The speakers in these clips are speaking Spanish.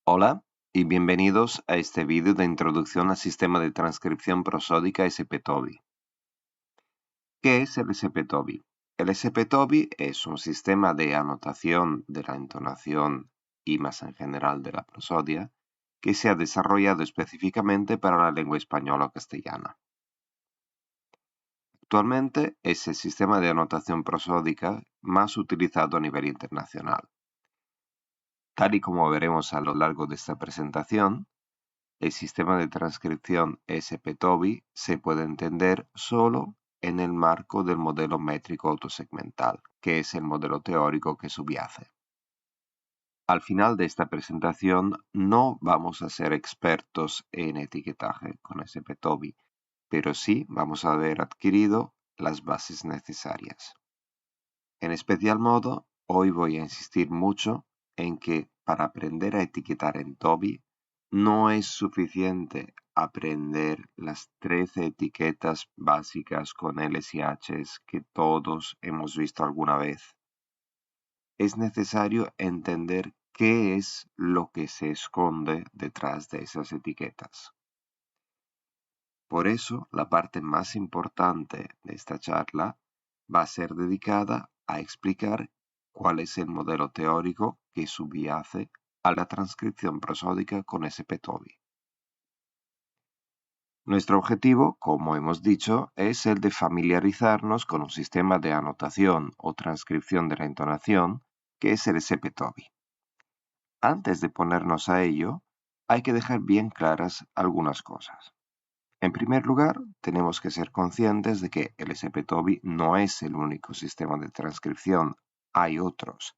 Hola y bienvenidos a este vídeo de introducción al sistema de transcripción prosódica SP-TOBI. ¿Qué es el SP-TOBI? El SP-TOBI es un sistema de anotación de la entonación y más en general de la prosodia que se ha desarrollado específicamente para la lengua española o castellana. Actualmente es el sistema de anotación prosódica más utilizado a nivel internacional. Tal y como veremos a lo largo de esta presentación, el sistema de transcripción SP-TOBI se puede entender solo en el marco del modelo métrico autosegmental, que es el modelo teórico que subyace. Al final de esta presentación no vamos a ser expertos en etiquetaje con SP-TOBI, pero sí vamos a haber adquirido las bases necesarias. En especial modo, hoy voy a insistir mucho en que para aprender a etiquetar en TOBI no es suficiente aprender las 13 etiquetas básicas con Ls y Hs que todos hemos visto alguna vez. Es necesario entender qué es lo que se esconde detrás de esas etiquetas. Por eso, la parte más importante de esta charla va a ser dedicada a explicar cuál es el modelo teórico que subyace a la transcripción prosódica con SP-TOBI. Nuestro objetivo, como hemos dicho, es el de familiarizarnos con un sistema de anotación o transcripción de la entonación que es el SP-TOBI. Antes de ponernos a ello, hay que dejar bien claras algunas cosas. En primer lugar, tenemos que ser conscientes de que el SP-TOBI no es el único sistema de transcripción, hay otros,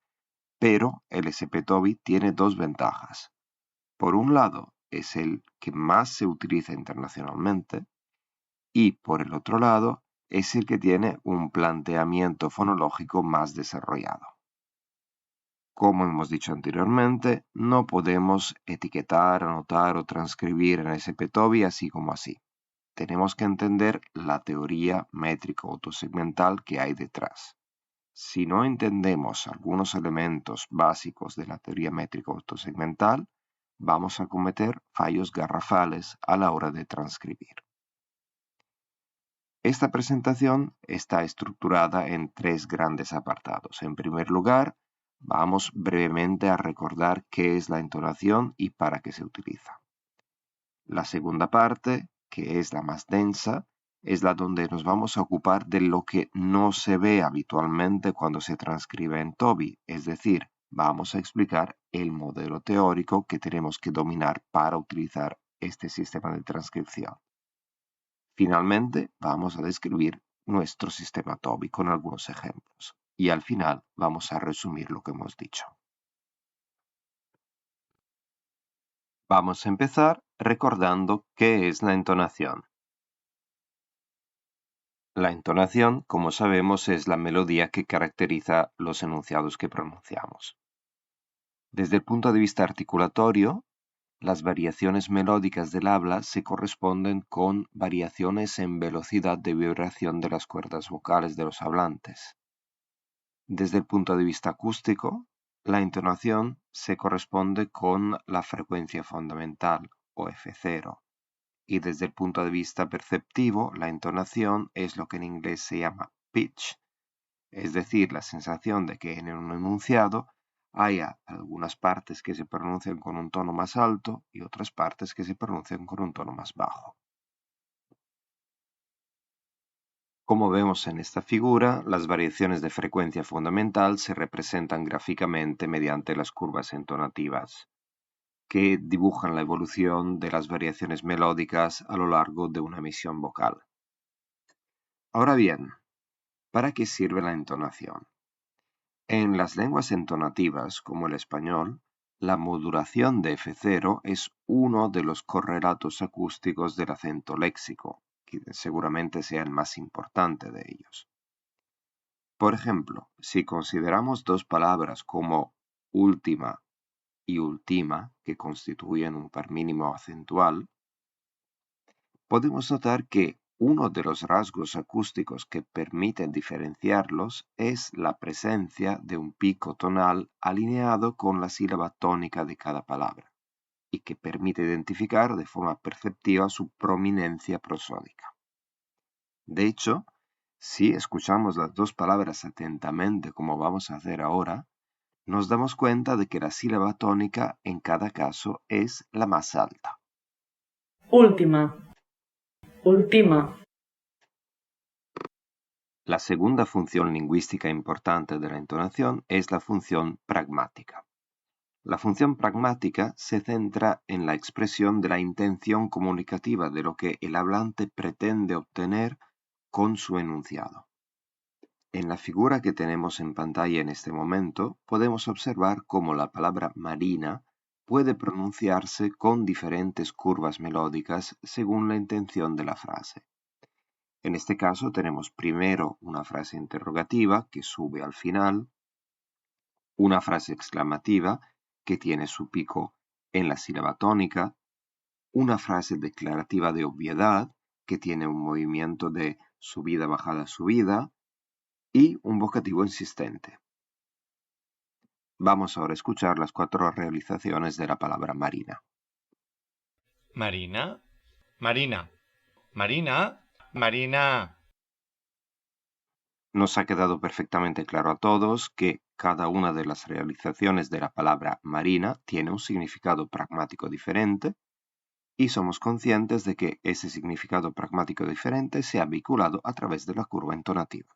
pero el SP-TOBI tiene dos ventajas. Por un lado, es el que más se utiliza internacionalmente y por el otro lado, es el que tiene un planteamiento fonológico más desarrollado. Como hemos dicho anteriormente, no podemos etiquetar, anotar o transcribir en SP-TOBI así como así. Tenemos que entender la teoría métrico-autosegmental que hay detrás. Si no entendemos algunos elementos básicos de la teoría métrico-autosegmental, vamos a cometer fallos garrafales a la hora de transcribir. Esta presentación está estructurada en tres grandes apartados. En primer lugar, vamos brevemente a recordar qué es la entonación y para qué se utiliza. La segunda parte, que es la más densa, es la donde nos vamos a ocupar de lo que no se ve habitualmente cuando se transcribe en TOBI, es decir, vamos a explicar el modelo teórico que tenemos que dominar para utilizar este sistema de transcripción. Finalmente, vamos a describir nuestro sistema TOBI con algunos ejemplos y al final vamos a resumir lo que hemos dicho. Vamos a empezar recordando qué es la entonación. La entonación, como sabemos, es la melodía que caracteriza los enunciados que pronunciamos. Desde el punto de vista articulatorio, las variaciones melódicas del habla se corresponden con variaciones en velocidad de vibración de las cuerdas vocales de los hablantes. Desde el punto de vista acústico, la entonación se corresponde con la frecuencia fundamental, o F0, y desde el punto de vista perceptivo, la entonación es lo que en inglés se llama pitch, es decir, la sensación de que en un enunciado haya algunas partes que se pronuncian con un tono más alto y otras partes que se pronuncian con un tono más bajo. Como vemos en esta figura, las variaciones de frecuencia fundamental se representan gráficamente mediante las curvas entonativas, que dibujan la evolución de las variaciones melódicas a lo largo de una emisión vocal. Ahora bien, ¿para qué sirve la entonación? En las lenguas entonativas, como el español, la modulación de F0 es uno de los correlatos acústicos del acento léxico, que seguramente sea el más importante de ellos. Por ejemplo, si consideramos dos palabras como última y ultima, que constituyen un par mínimo acentual, podemos notar que uno de los rasgos acústicos que permiten diferenciarlos es la presencia de un pico tonal alineado con la sílaba tónica de cada palabra. y que permite identificar de forma perceptiva su prominencia prosódica. De hecho, si escuchamos las dos palabras atentamente como vamos a hacer ahora, nos damos cuenta de que la sílaba tónica en cada caso es la más alta. Última. Última. La segunda función lingüística importante de la entonación es la función pragmática. La función pragmática se centra en la expresión de la intención comunicativa de lo que el hablante pretende obtener con su enunciado. En la figura que tenemos en pantalla en este momento, podemos observar cómo la palabra marina puede pronunciarse con diferentes curvas melódicas según la intención de la frase. En este caso tenemos primero una frase interrogativa que sube al final, una frase exclamativa que tiene su pico en la sílaba tónica, una frase declarativa de obviedad que tiene un movimiento de subida, bajada, subida, y un vocativo insistente. Vamos ahora a escuchar las 4 realizaciones de la palabra marina. Marina, Marina, Marina, Marina. Nos ha quedado perfectamente claro a todos que cada una de las realizaciones de la palabra marina tiene un significado pragmático diferente y somos conscientes de que ese significado pragmático diferente se ha vinculado a través de la curva entonativa.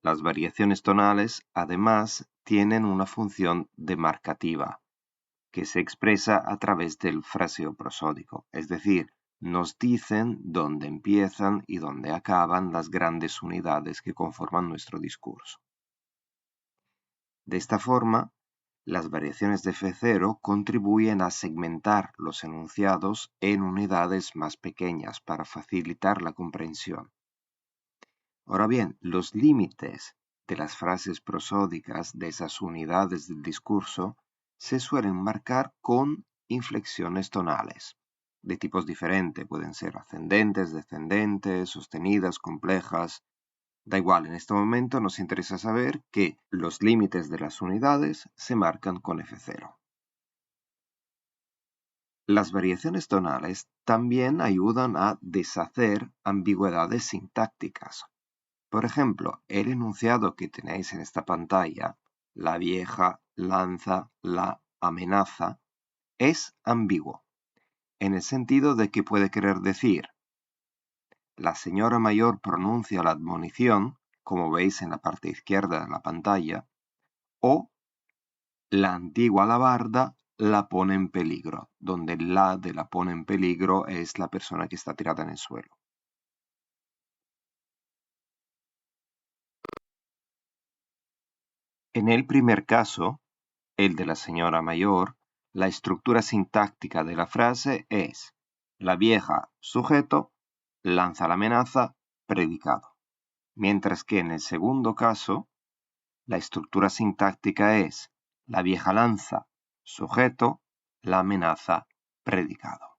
Las variaciones tonales, además, tienen una función demarcativa, que se expresa a través del fraseo prosódico, es decir, nos dicen dónde empiezan y dónde acaban las grandes unidades que conforman nuestro discurso. De esta forma, las variaciones de F0 contribuyen a segmentar los enunciados en unidades más pequeñas para facilitar la comprensión. Ahora bien, los límites de las frases prosódicas de esas unidades del discurso se suelen marcar con inflexiones tonales, de tipos diferentes, pueden ser ascendentes, descendentes, sostenidas, complejas. Da igual, en este momento nos interesa saber que los límites de las unidades se marcan con F0. Las variaciones tonales también ayudan a deshacer ambigüedades sintácticas. Por ejemplo, el enunciado que tenéis en esta pantalla, la vieja lanza la amenaza, es ambiguo, en el sentido de que puede querer decir la señora mayor pronuncia la admonición, como veis en la parte izquierda de la pantalla, o la antigua alabarda la pone en peligro, donde la de la pone en peligro es la persona que está tirada en el suelo. En el primer caso, el de la señora mayor, la estructura sintáctica de la frase es la vieja sujeto, lanza la amenaza, predicado. Mientras que en el segundo caso, la estructura sintáctica es la vieja lanza, sujeto, la amenaza, predicado.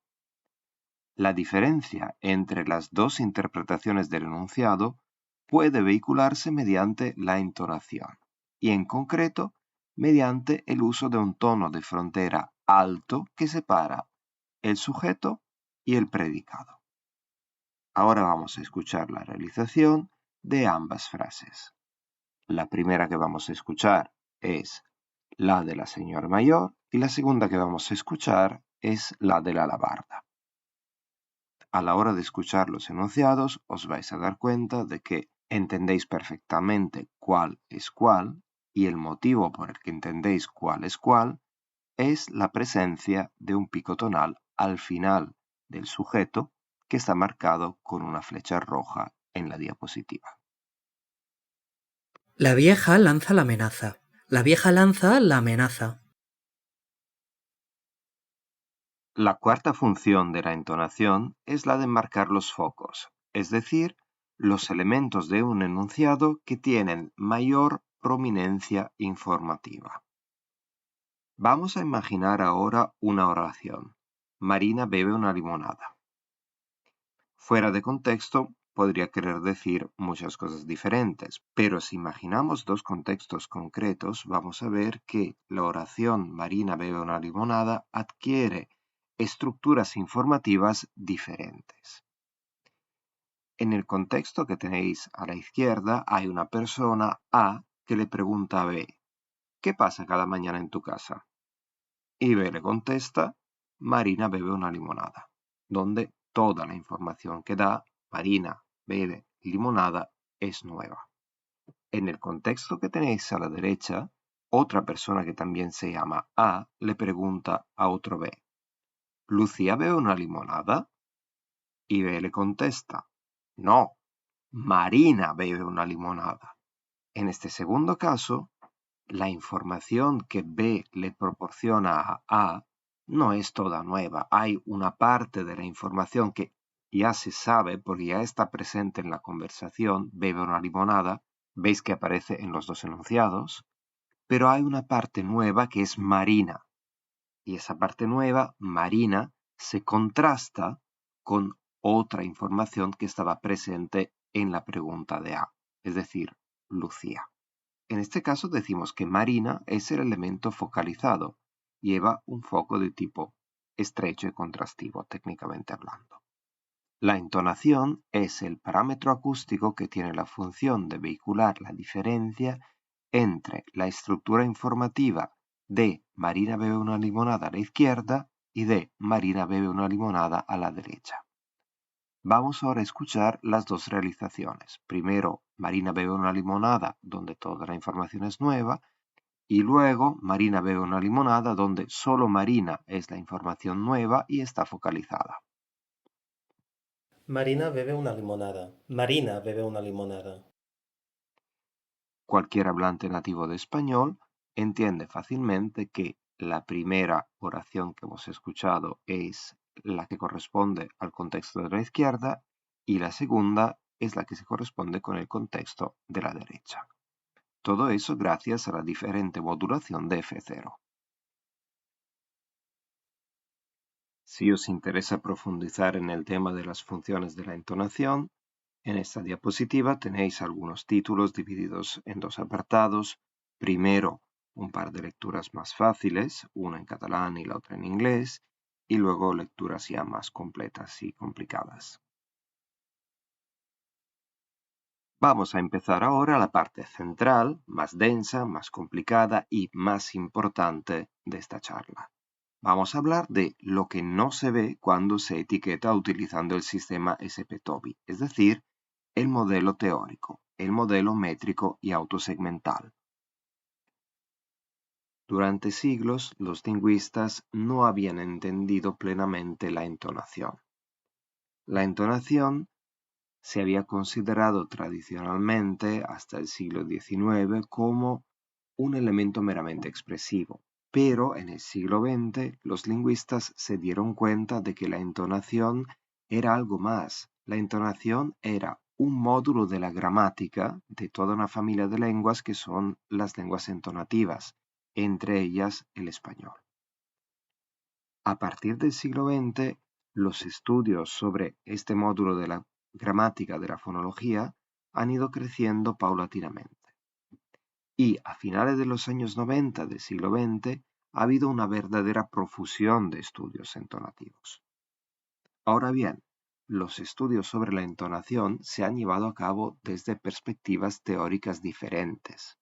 La diferencia entre las dos interpretaciones del enunciado puede vehicularse mediante la entonación y en concreto mediante el uso de un tono de frontera alto que separa el sujeto y el predicado. Ahora vamos a escuchar la realización de ambas frases. La primera que vamos a escuchar es la de la señora mayor y la segunda que vamos a escuchar es la de la alabarda. A la hora de escuchar los enunciados os vais a dar cuenta de que entendéis perfectamente cuál es cuál y el motivo por el que entendéis cuál es la presencia de un pico tonal al final del sujeto que está marcado con una flecha roja en la diapositiva. La vieja lanza la amenaza. La vieja lanza la amenaza. La cuarta función de la entonación es la de marcar los focos, es decir, los elementos de un enunciado que tienen mayor prominencia informativa. Vamos a imaginar ahora una oración. Marina bebe una limonada. Fuera de contexto, podría querer decir muchas cosas diferentes, pero si imaginamos dos contextos concretos, vamos a ver que la oración Marina bebe una limonada adquiere estructuras informativas diferentes. En el contexto que tenéis a la izquierda hay una persona A que le pregunta a B, ¿qué pasa cada mañana en tu casa? Y B le contesta, Marina bebe una limonada, donde toda la información que da Marina bebe limonada es nueva. En el contexto que tenéis a la derecha, otra persona que también se llama A le pregunta a otro B, ¿Lucía bebe una limonada? Y B le contesta, no, Marina bebe una limonada. En este segundo caso, la información que B le proporciona a A no es toda nueva. Hay una parte de la información que ya se sabe porque ya está presente en la conversación, bebe una limonada, veis que aparece en los dos enunciados, pero hay una parte nueva que es Marina. Y esa parte nueva, Marina, se contrasta con otra información que estaba presente en la pregunta de A, es decir, Lucía. En este caso decimos que Marina es el elemento focalizado, lleva un foco de tipo estrecho y contrastivo, técnicamente hablando. La entonación es el parámetro acústico que tiene la función de vehicular la diferencia entre la estructura informativa de Marina bebe una limonada a la izquierda y de Marina bebe una limonada a la derecha. Vamos ahora a escuchar las dos realizaciones. Primero, Marina bebe una limonada, donde toda la información es nueva, y luego Marina bebe una limonada, donde solo Marina es la información nueva y está focalizada. Marina bebe una limonada. Marina bebe una limonada. Cualquier hablante nativo de español entiende fácilmente que la primera oración que hemos escuchado es la que corresponde al contexto de la izquierda y la segunda es la que se corresponde con el contexto de la derecha. Todo eso gracias a la diferente modulación de F0. Si os interesa profundizar en el tema de las funciones de la entonación, en esta diapositiva tenéis algunos títulos divididos en dos apartados. Primero, un par de lecturas más fáciles, una en catalán y la otra en inglés, y luego lecturas ya más completas y complicadas. Vamos a empezar ahora la parte central, más densa, más complicada y más importante de esta charla. Vamos a hablar de lo que no se ve cuando se etiqueta utilizando el sistema SP-TOBI, es decir, el modelo teórico, el modelo métrico y autosegmental. Durante siglos, los lingüistas no habían entendido plenamente la entonación. La entonación se había considerado tradicionalmente hasta el siglo XIX como un elemento meramente expresivo, pero en el siglo XX los lingüistas se dieron cuenta de que la entonación era algo más. La entonación era un módulo de la gramática de toda una familia de lenguas que son las lenguas entonativas, entre ellas el español. A partir del siglo XX, los estudios sobre este módulo de la gramática de la fonología han ido creciendo paulatinamente. Y a finales de los años 90 del siglo XX ha habido una verdadera profusión de estudios entonativos. Ahora bien, los estudios sobre la entonación se han llevado a cabo desde perspectivas teóricas diferentes.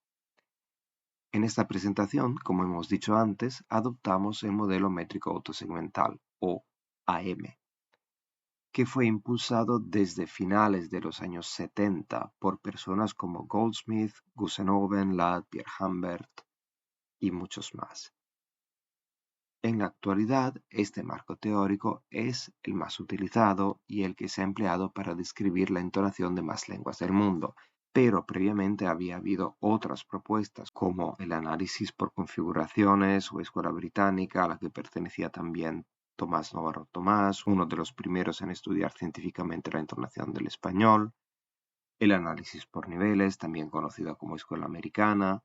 En esta presentación, como hemos dicho antes, adoptamos el modelo métrico autosegmental, o AM, que fue impulsado desde finales de los años 70 por personas como Goldsmith, Gussenhoven, Ladd, Pierre Humbert y muchos más. En la actualidad, este marco teórico es el más utilizado y el que se ha empleado para describir la entonación de más lenguas del mundo, pero previamente había habido otras propuestas como el análisis por configuraciones o escuela británica a la que pertenecía también Tomás Navarro Tomás, uno de los primeros en estudiar científicamente la entonación del español, el análisis por niveles, también conocido como escuela americana,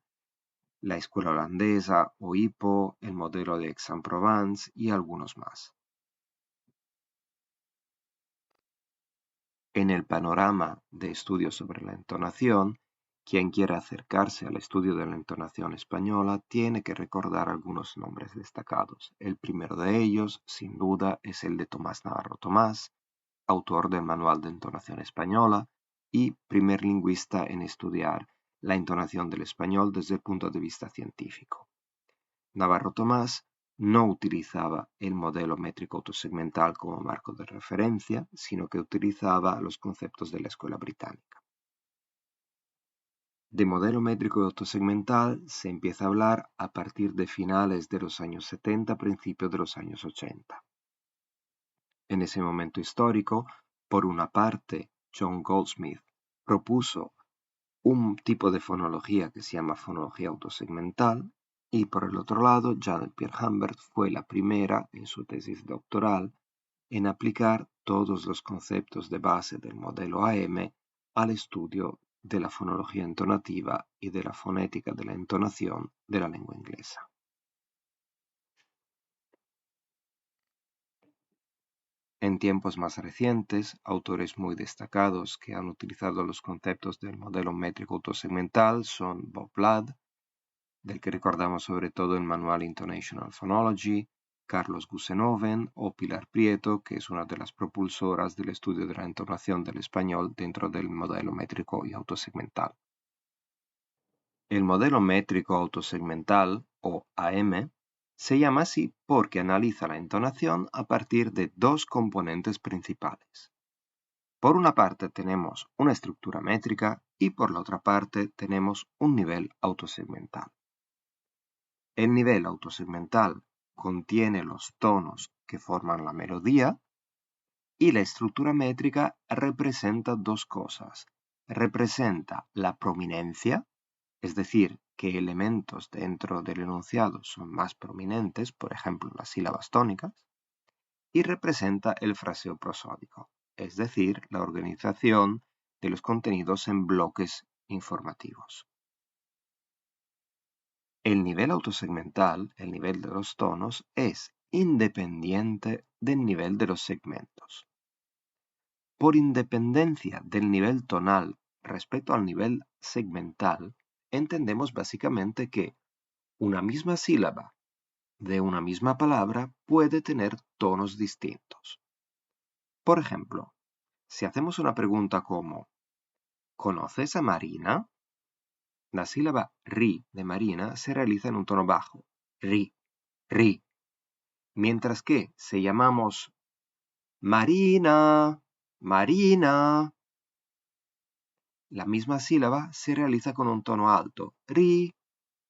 la escuela holandesa o IPO, el modelo de Aix-en-Provence y algunos más. En el panorama de estudios sobre la entonación, quien quiera acercarse al estudio de la entonación española tiene que recordar algunos nombres destacados. El primero de ellos, sin duda, es el de Tomás Navarro Tomás, autor del Manual de Entonación Española y primer lingüista en estudiar la entonación del español desde el punto de vista científico. Navarro Tomás no utilizaba el modelo métrico autosegmental como marco de referencia, sino que utilizaba los conceptos de la escuela británica. De modelo métrico autosegmental se empieza a hablar a partir de finales de los años 70, principios de los años 80. En ese momento histórico, por una parte, John Goldsmith propuso un tipo de fonología que se llama fonología autosegmental, y por el otro lado, Janet Pierre Humbert fue la primera en su tesis doctoral en aplicar todos los conceptos de base del modelo AM al estudio de la fonología entonativa y de la fonética de la entonación de la lengua inglesa. En tiempos más recientes, autores muy destacados que han utilizado los conceptos del modelo métrico autosegmental son Bob Ladd, del que recordamos sobre todo el manual Intonational Phonology, Carlos Gusenoven o Pilar Prieto, que es una de las propulsoras del estudio de la entonación del español dentro del modelo métrico y autosegmental. El modelo métrico autosegmental, o AM, se llama así porque analiza la entonación a partir de dos componentes principales. Por una parte tenemos una estructura métrica y por la otra parte tenemos un nivel autosegmental. El nivel autosegmental contiene los tonos que forman la melodía y la estructura métrica representa dos cosas. Representa la prominencia, es decir, que elementos dentro del enunciado son más prominentes, por ejemplo las sílabas tónicas, y representa el fraseo prosódico, es decir, la organización de los contenidos en bloques informativos. El nivel autosegmental, el nivel de los tonos, es independiente del nivel de los segmentos. Por independencia del nivel tonal respecto al nivel segmental, entendemos básicamente que una misma sílaba de una misma palabra puede tener tonos distintos. Por ejemplo, si hacemos una pregunta como ¿conoces a Marina? La sílaba ri de Marina se realiza en un tono bajo, ri, ri, mientras que si llamamos Marina, Marina, la misma sílaba se realiza con un tono alto, ri,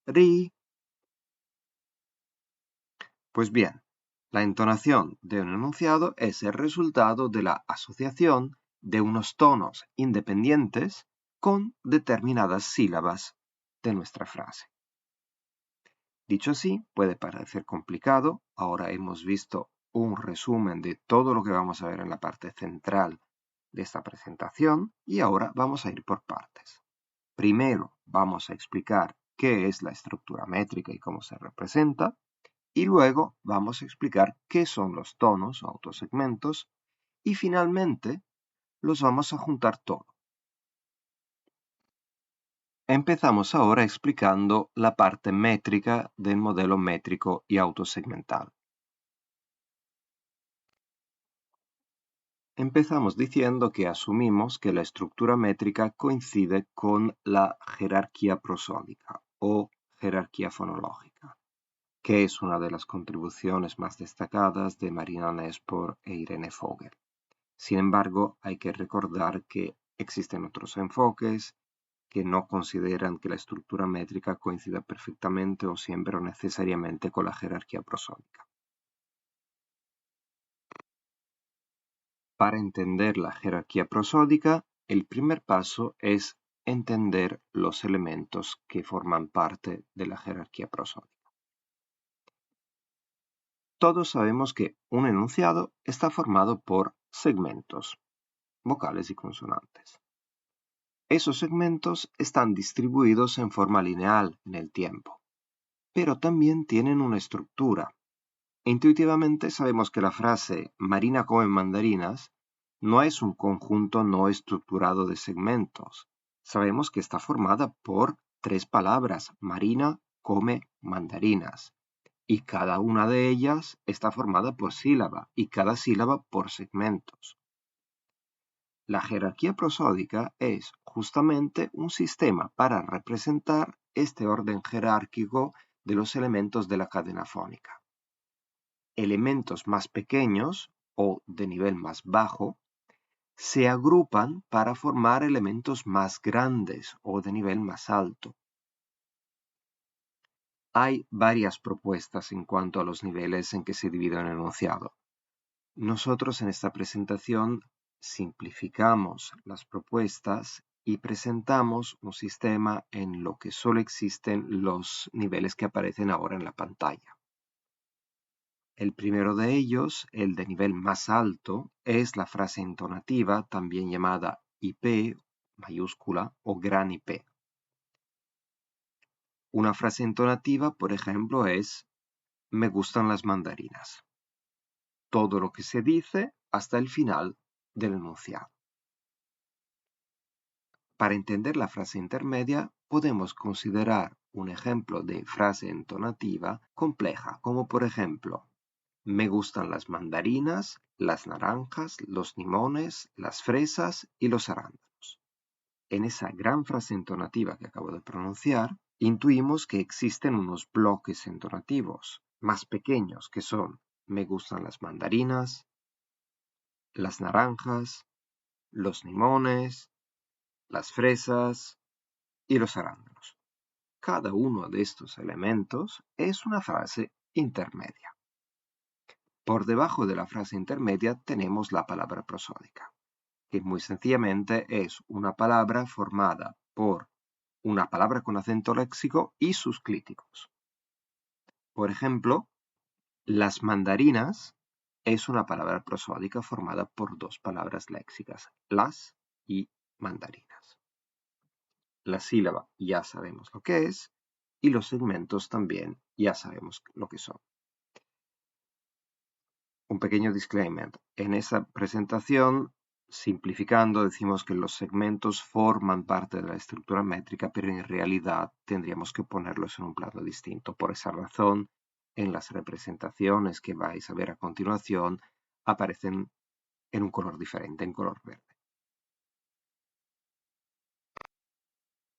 ri. Pues bien, la entonación de un enunciado es el resultado de la asociación de unos tonos independientes con determinadas sílabas de nuestra frase. Dicho así, puede parecer complicado. Ahora hemos visto un resumen de todo lo que vamos a ver en la parte central de esta presentación y ahora vamos a ir por partes. Primero vamos a explicar qué es la estructura métrica y cómo se representa, y luego vamos a explicar qué son los tonos o autosegmentos y finalmente los vamos a juntar todo. Empezamos ahora explicando la parte métrica del modelo métrico y autosegmental. Empezamos diciendo que asumimos que la estructura métrica coincide con la jerarquía prosódica o jerarquía fonológica, que es una de las contribuciones más destacadas de Marina Nespor e Irene Vogel. Sin embargo, hay que recordar que existen otros enfoques que no consideran que la estructura métrica coincida perfectamente o siempre o necesariamente con la jerarquía prosódica. Para entender la jerarquía prosódica, el primer paso es entender los elementos que forman parte de la jerarquía prosódica. Todos sabemos que un enunciado está formado por segmentos, vocales y consonantes. Esos segmentos están distribuidos en forma lineal en el tiempo, pero también tienen una estructura. Intuitivamente sabemos que la frase Marina come mandarinas no es un conjunto no estructurado de segmentos. Sabemos que está formada por 3 palabras: Marina come mandarinas. Y cada una de ellas está formada por sílaba y cada sílaba por segmentos. La jerarquía prosódica es justamente un sistema para representar este orden jerárquico de los elementos de la cadena fónica. Elementos más pequeños o de nivel más bajo se agrupan para formar elementos más grandes o de nivel más alto. Hay varias propuestas en cuanto a los niveles en que se divide el enunciado. Nosotros en esta presentación simplificamos las propuestas y presentamos un sistema en lo que solo existen los niveles que aparecen ahora en la pantalla. El primero de ellos, el de nivel más alto, es la frase entonativa, también llamada IP mayúscula o gran IP. Una frase entonativa, por ejemplo, es: me gustan las mandarinas. Todo lo que se dice hasta el final del enunciado. Para entender la frase intermedia, podemos considerar un ejemplo de frase entonativa compleja, como por ejemplo: me gustan las mandarinas, las naranjas, los limones, las fresas y los arándanos. En esa gran frase entonativa que acabo de pronunciar, intuimos que existen unos bloques entonativos más pequeños que son: me gustan las mandarinas, las naranjas, los limones, las fresas y los arándanos. Cada uno de estos elementos es una frase intermedia. Por debajo de la frase intermedia tenemos la palabra prosódica, que muy sencillamente es una palabra formada por una palabra con acento léxico y sus clíticos. Por ejemplo, las mandarinas es una palabra prosódica formada por 2 palabras léxicas, las y mandarinas. La sílaba ya sabemos lo que es y los segmentos también ya sabemos lo que son. Un pequeño disclaimer. En esa presentación, simplificando, decimos que los segmentos forman parte de la estructura métrica, pero en realidad tendríamos que ponerlos en un plano distinto. Por esa razón, en las representaciones que vais a ver a continuación, aparecen en un color diferente, en color verde.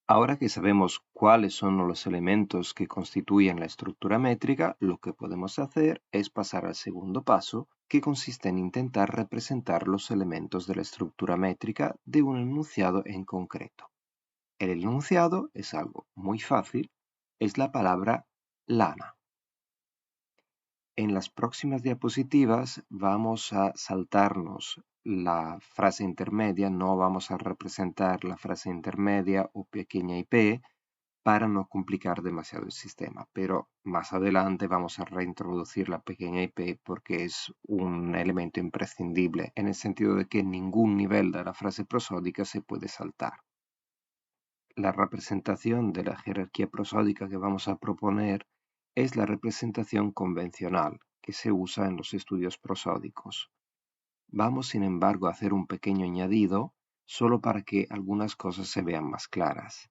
Ahora que sabemos cuáles son los elementos que constituyen la estructura métrica, lo que podemos hacer es pasar al segundo paso, que consiste en intentar representar los elementos de la estructura métrica de un enunciado en concreto. El enunciado es algo muy fácil, es la palabra lana. En las próximas diapositivas vamos a saltarnos la frase intermedia, no vamos a representar la frase intermedia o pequeña IP para no complicar demasiado el sistema, pero más adelante vamos a reintroducir la pequeña IP porque es un elemento imprescindible en el sentido de que ningún nivel de la frase prosódica se puede saltar. La representación de la jerarquía prosódica que vamos a proponer es la representación convencional que se usa en los estudios prosódicos. Vamos, sin embargo, a hacer un pequeño añadido solo para que algunas cosas se vean más claras.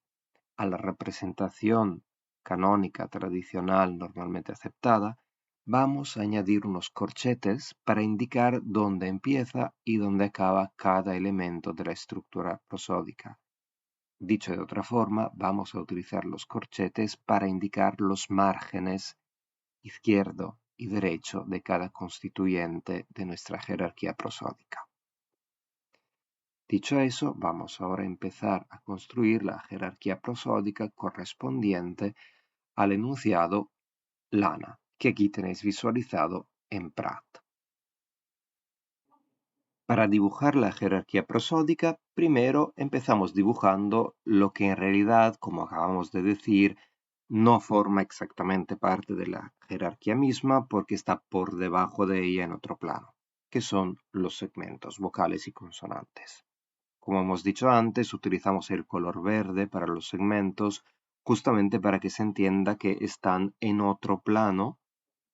A la representación canónica tradicional normalmente aceptada, vamos a añadir unos corchetes para indicar dónde empieza y dónde acaba cada elemento de la estructura prosódica. Dicho de otra forma, vamos a utilizar los corchetes para indicar los márgenes izquierdo y derecho de cada constituyente de nuestra jerarquía prosódica. Dicho eso, vamos ahora a empezar a construir la jerarquía prosódica correspondiente al enunciado lana, que aquí tenéis visualizado en Prat. Para dibujar la jerarquía prosódica, primero empezamos dibujando lo que en realidad, como acabamos de decir, no forma exactamente parte de la jerarquía misma porque está por debajo de ella en otro plano, que son los segmentos vocales y consonantes. Como hemos dicho antes, utilizamos el color verde para los segmentos justamente para que se entienda que están en otro plano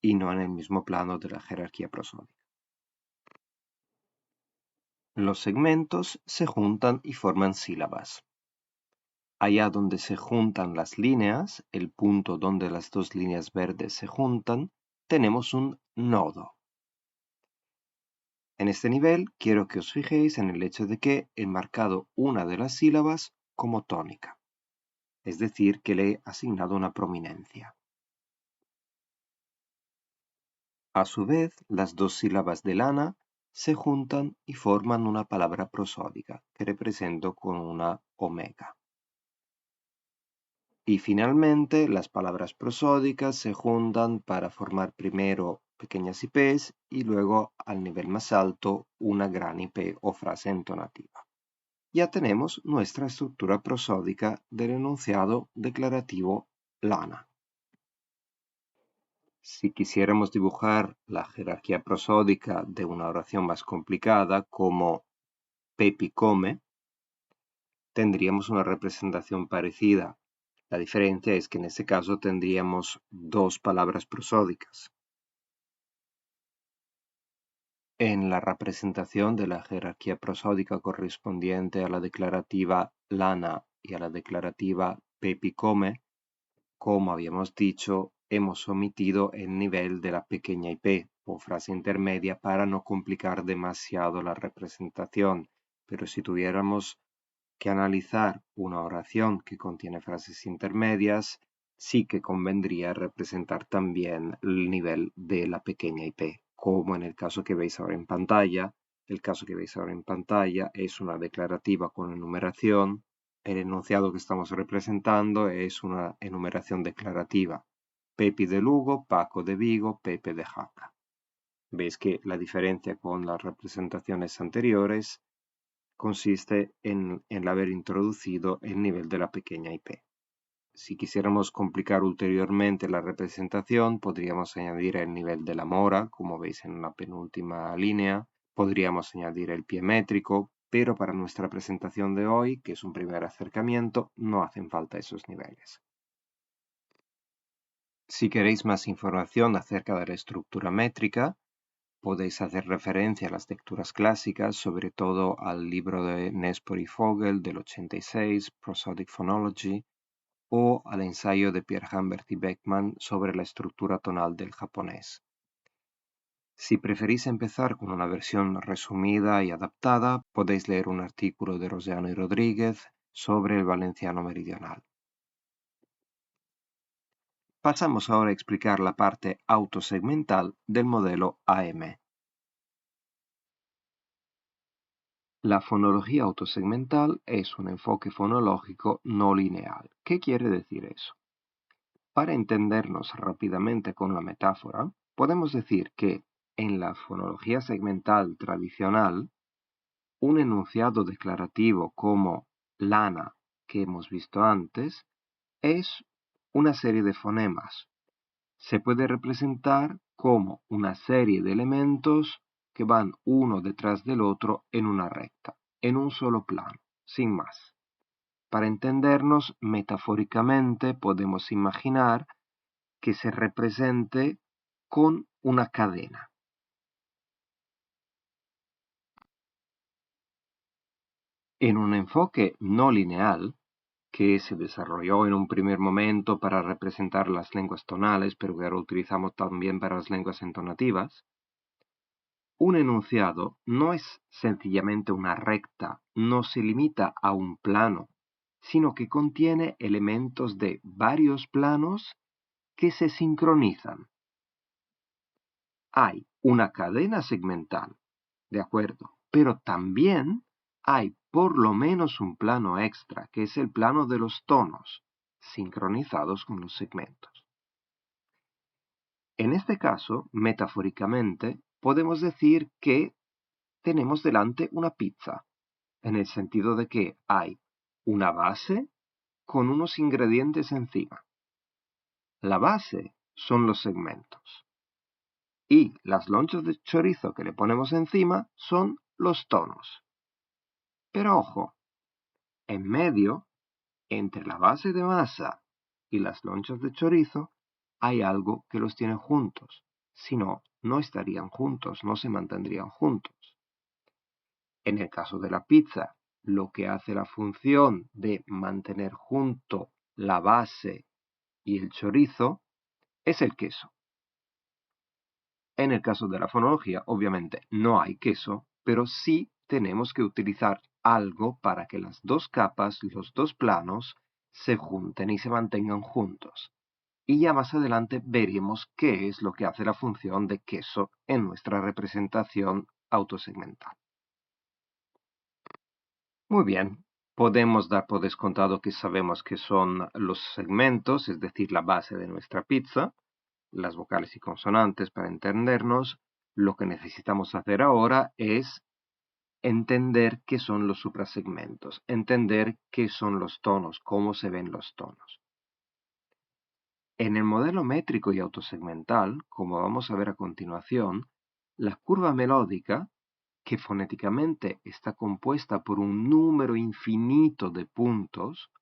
y no en el mismo plano de la jerarquía prosódica. Los segmentos se juntan y forman sílabas. Allá donde se juntan las líneas, el punto donde las dos líneas verdes se juntan, tenemos un nodo. En este nivel quiero que os fijéis en el hecho de que he marcado una de las sílabas como tónica, es decir, que le he asignado una prominencia. A su vez, las dos sílabas de lana se juntan y forman una palabra prosódica que represento con una omega. Y finalmente, las palabras prosódicas se juntan para formar primero pequeñas IPs y luego, al nivel más alto, una gran IP o frase entonativa. Ya tenemos nuestra estructura prosódica del enunciado declarativo lana. Si quisiéramos dibujar la jerarquía prosódica de una oración más complicada como Pepi come, tendríamos una representación parecida. La diferencia es que en este caso tendríamos dos palabras prosódicas. En la representación de la jerarquía prosódica correspondiente a la declarativa lana y a la declarativa Pepi come, como habíamos dicho, hemos omitido el nivel de la pequeña IP o frase intermedia para no complicar demasiado la representación, pero si tuviéramos que analizar una oración que contiene frases intermedias, sí que convendría representar también el nivel de la pequeña IP, como en el caso que veis ahora en pantalla. El caso que veis ahora en pantalla es una declarativa con enumeración. El enunciado que estamos representando es una enumeración declarativa. Pepi de Lugo, Paco de Vigo, Pepe de Jaca. Veis que la diferencia con las representaciones anteriores consiste en el haber introducido el nivel de la pequeña IP. Si quisiéramos complicar ulteriormente la representación, podríamos añadir el nivel de la mora, como veis en la penúltima línea. Podríamos añadir el pie métrico, pero para nuestra presentación de hoy, que es un primer acercamiento, no hacen falta esos niveles. Si queréis más información acerca de la estructura métrica, podéis hacer referencia a las lecturas clásicas, sobre todo al libro de Nespor y Fogel del 86, Prosodic Phonology, o al ensayo de Pierre Humbert y Beckman sobre la estructura tonal del japonés. Si preferís empezar con una versión resumida y adaptada, podéis leer un artículo de Rosiano y Rodríguez sobre el valenciano meridional. Pasamos ahora a explicar la parte autosegmental del modelo AM. La fonología autosegmental es un enfoque fonológico no lineal. ¿Qué quiere decir eso? Para entendernos rápidamente con la metáfora, podemos decir que en la fonología segmental tradicional, un enunciado declarativo como lana que hemos visto antes es una serie de fonemas. Se puede representar como una serie de elementos que van uno detrás del otro en una recta, en un solo plano, sin más. Para entendernos metafóricamente podemos imaginar que se represente con una cadena. En un enfoque no lineal, que se desarrolló en un primer momento para representar las lenguas tonales, pero que ahora utilizamos también para las lenguas entonativas, un enunciado no es sencillamente una recta, no se limita a un plano, sino que contiene elementos de varios planos que se sincronizan. Hay una cadena segmental, de acuerdo, pero también hay por lo menos un plano extra, que es el plano de los tonos, sincronizados con los segmentos. En este caso, metafóricamente, podemos decir que tenemos delante una pizza, en el sentido de que hay una base con unos ingredientes encima. La base son los segmentos. Y las lonchas de chorizo que le ponemos encima son los tonos. Pero ojo, en medio, entre la base de masa y las lonchas de chorizo, hay algo que los tiene juntos. Si no, no estarían juntos, no se mantendrían juntos. En el caso de la pizza, lo que hace la función de mantener junto la base y el chorizo es el queso. En el caso de la fonología, obviamente no hay queso, pero sí tenemos que utilizar algo para que las dos capas, los dos planos, se junten y se mantengan juntos. Y ya más adelante veremos qué es lo que hace la función de queso en nuestra representación autosegmental. Muy bien, podemos dar por descontado que sabemos que son los segmentos, es decir, la base de nuestra pizza, las vocales y consonantes para entendernos. Lo que necesitamos hacer ahora es entender qué son los suprasegmentos, entender qué son los tonos, cómo se ven los tonos. En el modelo métrico y autosegmental, como vamos a ver a continuación, la curva melódica, que fonéticamente está compuesta por un número infinito de puntos,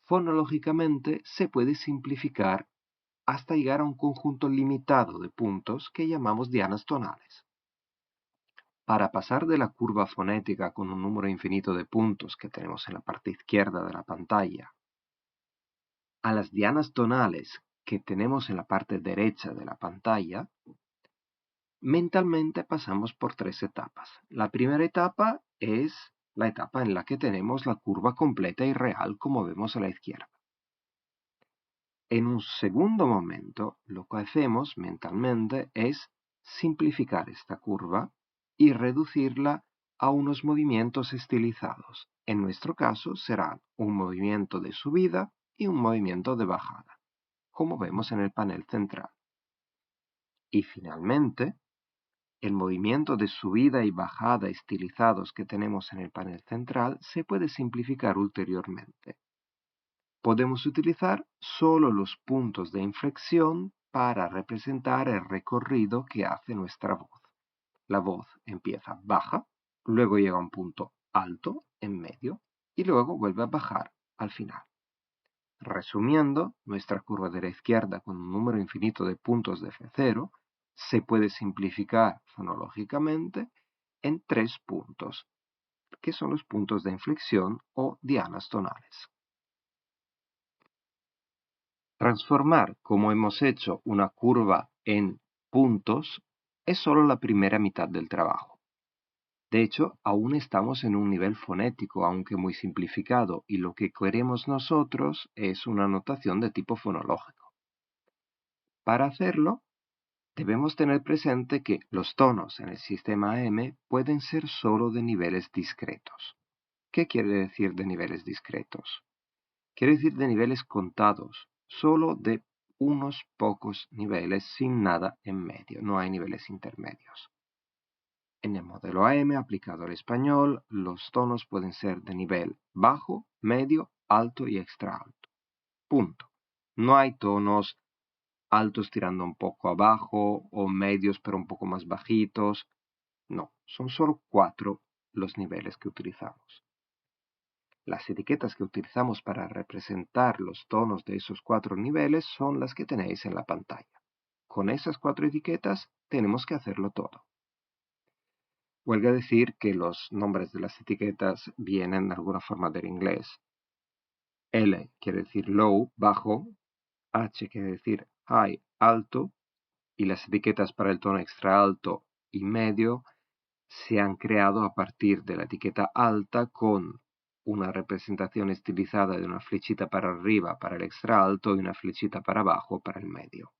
fonológicamente se puede simplificar hasta llegar a un conjunto limitado de puntos que llamamos dianas tonales. Para pasar de la curva fonética con un número infinito de puntos que tenemos en la parte izquierda de la pantalla a las dianas tonales que tenemos en la parte derecha de la pantalla, mentalmente pasamos por tres etapas. La primera etapa es la etapa en la que tenemos la curva completa y real como vemos a la izquierda. En un segundo momento, lo que hacemos mentalmente es simplificar esta curva y reducirla a unos movimientos estilizados. En nuestro caso será un movimiento de subida y un movimiento de bajada, como vemos en el panel central. Y finalmente, el movimiento de subida y bajada estilizados que tenemos en el panel central se puede simplificar ulteriormente. Podemos utilizar solo los puntos de inflexión para representar el recorrido que hace nuestra voz. La voz empieza baja, luego llega a un punto alto en medio y luego vuelve a bajar al final. Resumiendo, nuestra curva de la izquierda con un número infinito de puntos de F0 se puede simplificar fonológicamente en tres puntos, que son los puntos de inflexión o dianas tonales. Transformar, como hemos hecho, una curva en puntos es solo la primera mitad del trabajo. De hecho, aún estamos en un nivel fonético, aunque muy simplificado, y lo que queremos nosotros es una notación de tipo fonológico. Para hacerlo, debemos tener presente que los tonos en el sistema M pueden ser solo de niveles discretos. ¿Qué quiere decir de niveles discretos? Quiere decir de niveles contados, solo de unos pocos niveles sin nada en medio, no hay niveles intermedios. En el modelo AM aplicado al español, los tonos pueden ser de nivel bajo, medio, alto y extra alto. Punto. No hay tonos altos tirando un poco abajo o medios pero un poco más bajitos. No, son solo 4 los niveles que utilizamos. Las etiquetas que utilizamos para representar los tonos de esos 4 niveles son las que tenéis en la pantalla. Con esas 4 etiquetas tenemos que hacerlo todo. Huelga decir que los nombres de las etiquetas vienen de alguna forma del inglés. L quiere decir low, bajo, H quiere decir high, alto, y las etiquetas para el tono extra alto y medio se han creado a partir de la etiqueta alta con una representación estilizada de una flechita para arriba para el extra alto y una flechita para abajo para el medio.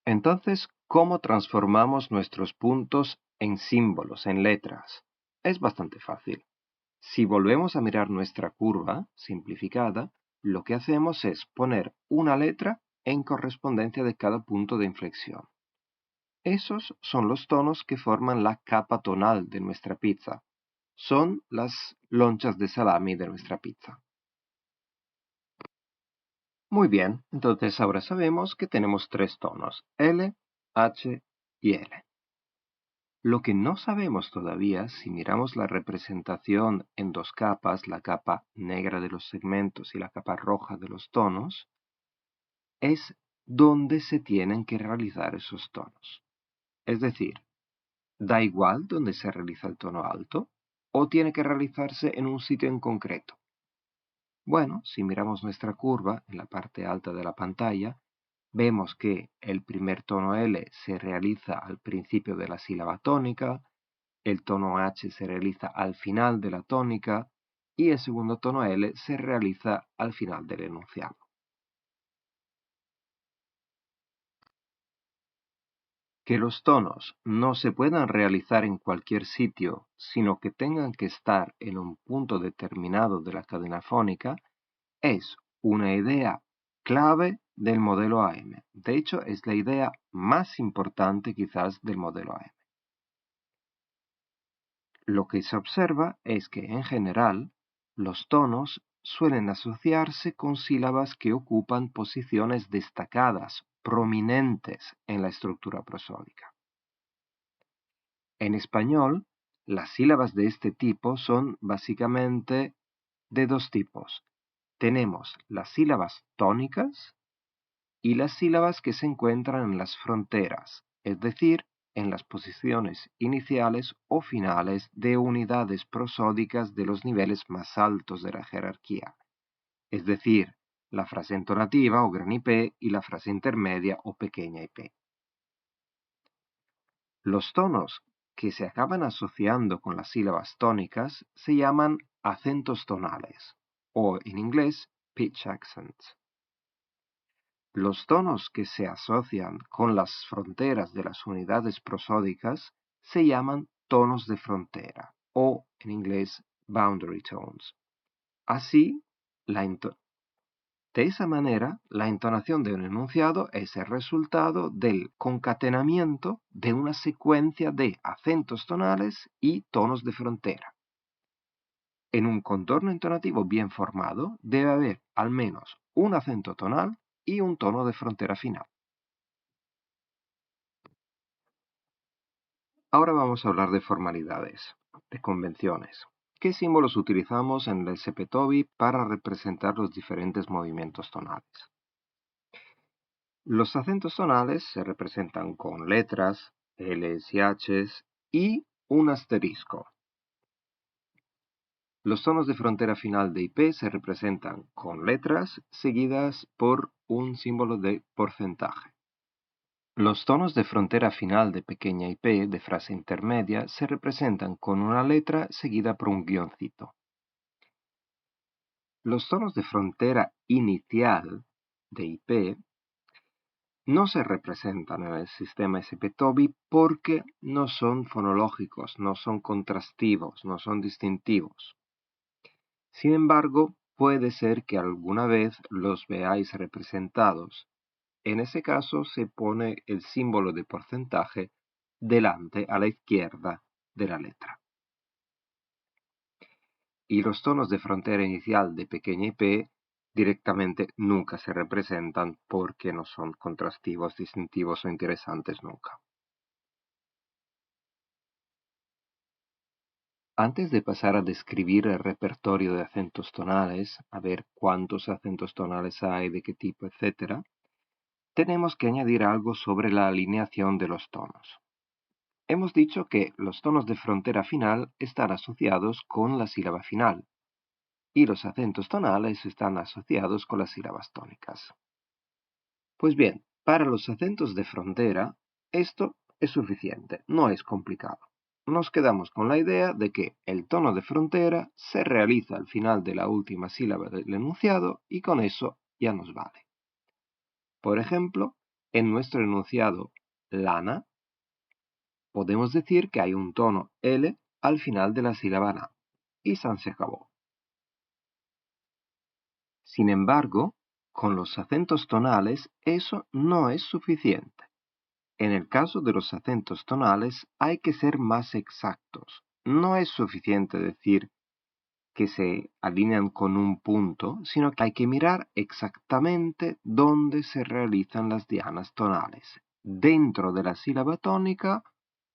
Entonces, ¿cómo transformamos nuestros puntos en símbolos, en letras? Es bastante fácil. Si volvemos a mirar nuestra curva simplificada, lo que hacemos es poner una letra en correspondencia de cada punto de inflexión. Esos son los tonos que forman la capa tonal de nuestra pizza. Son las lonchas de salami de nuestra pizza. Muy bien, entonces ahora sabemos que tenemos 3 tonos, L, H y L. Lo que no sabemos todavía, si miramos la representación en 2 capas, la capa negra de los segmentos y la capa roja de los tonos, es dónde se tienen que realizar esos tonos. Es decir, ¿Da igual dónde se realiza el tono alto? ¿O tiene que realizarse en un sitio en concreto? Bueno, si miramos nuestra curva en la parte alta de la pantalla, vemos que el primer tono L se realiza al principio de la sílaba tónica, el tono H se realiza al final de la tónica y el segundo tono L se realiza al final del enunciado. Que los tonos no se puedan realizar en cualquier sitio, sino que tengan que estar en un punto determinado de la cadena fónica, es una idea clave del modelo AM. De hecho, es la idea más importante quizás del modelo AM. Lo que se observa es que, en general, los tonos suelen asociarse con sílabas que ocupan posiciones destacadas, prominentes en la estructura prosódica. En español, las sílabas de este tipo son básicamente de dos tipos. Tenemos las sílabas tónicas y las sílabas que se encuentran en las fronteras, es decir, en las posiciones iniciales o finales de unidades prosódicas de los niveles más altos de la jerarquía, es decir, la frase entonativa o gran IP y la frase intermedia o pequeña IP. Los tonos que se acaban asociando con las sílabas tónicas se llaman acentos tonales, o en inglés pitch accents. Los tonos que se asocian con las fronteras de las unidades prosódicas se llaman tonos de frontera, o en inglés boundary tones. Así, de esa manera, la entonación de un enunciado es el resultado del concatenamiento de una secuencia de acentos tonales y tonos de frontera. En un contorno entonativo bien formado debe haber al menos un acento tonal y un tono de frontera final. Ahora vamos a hablar de formalidades, de convenciones. ¿Qué símbolos utilizamos en el SPTOBI para representar los diferentes movimientos tonales? Los acentos tonales se representan con letras, Ls y Hs y un asterisco. Los tonos de frontera final de IP se representan con letras seguidas por un símbolo de porcentaje. Los tonos de frontera final de pequeña IP de frase intermedia se representan con una letra seguida por un guioncito. Los tonos de frontera inicial de IP no se representan en el sistema SPTOBI porque no son fonológicos, no son contrastivos, no son distintivos. Sin embargo, puede ser que alguna vez los veáis representados. En ese caso se pone el símbolo de porcentaje delante a la izquierda de la letra. Y los tonos de frontera inicial de pequeña IP directamente nunca se representan porque no son contrastivos, distintivos o interesantes nunca. Antes de pasar a describir el repertorio de acentos tonales, a ver cuántos acentos tonales hay, de qué tipo, etc., tenemos que añadir algo sobre la alineación de los tonos. Hemos dicho que los tonos de frontera final están asociados con la sílaba final y los acentos tonales están asociados con las sílabas tónicas. Pues bien, para los acentos de frontera, esto es suficiente, no es complicado. Nos quedamos con la idea de que el tono de frontera se realiza al final de la última sílaba del enunciado y con eso ya nos vale. Por ejemplo, en nuestro enunciado lana, podemos decir que hay un tono L al final de la sílaba na, y san se acabó. Sin embargo, con los acentos tonales eso no es suficiente. En el caso de los acentos tonales hay que ser más exactos. No es suficiente decir que se alinean con un punto, sino que hay que mirar exactamente dónde se realizan las dianas tonales, dentro de la sílaba tónica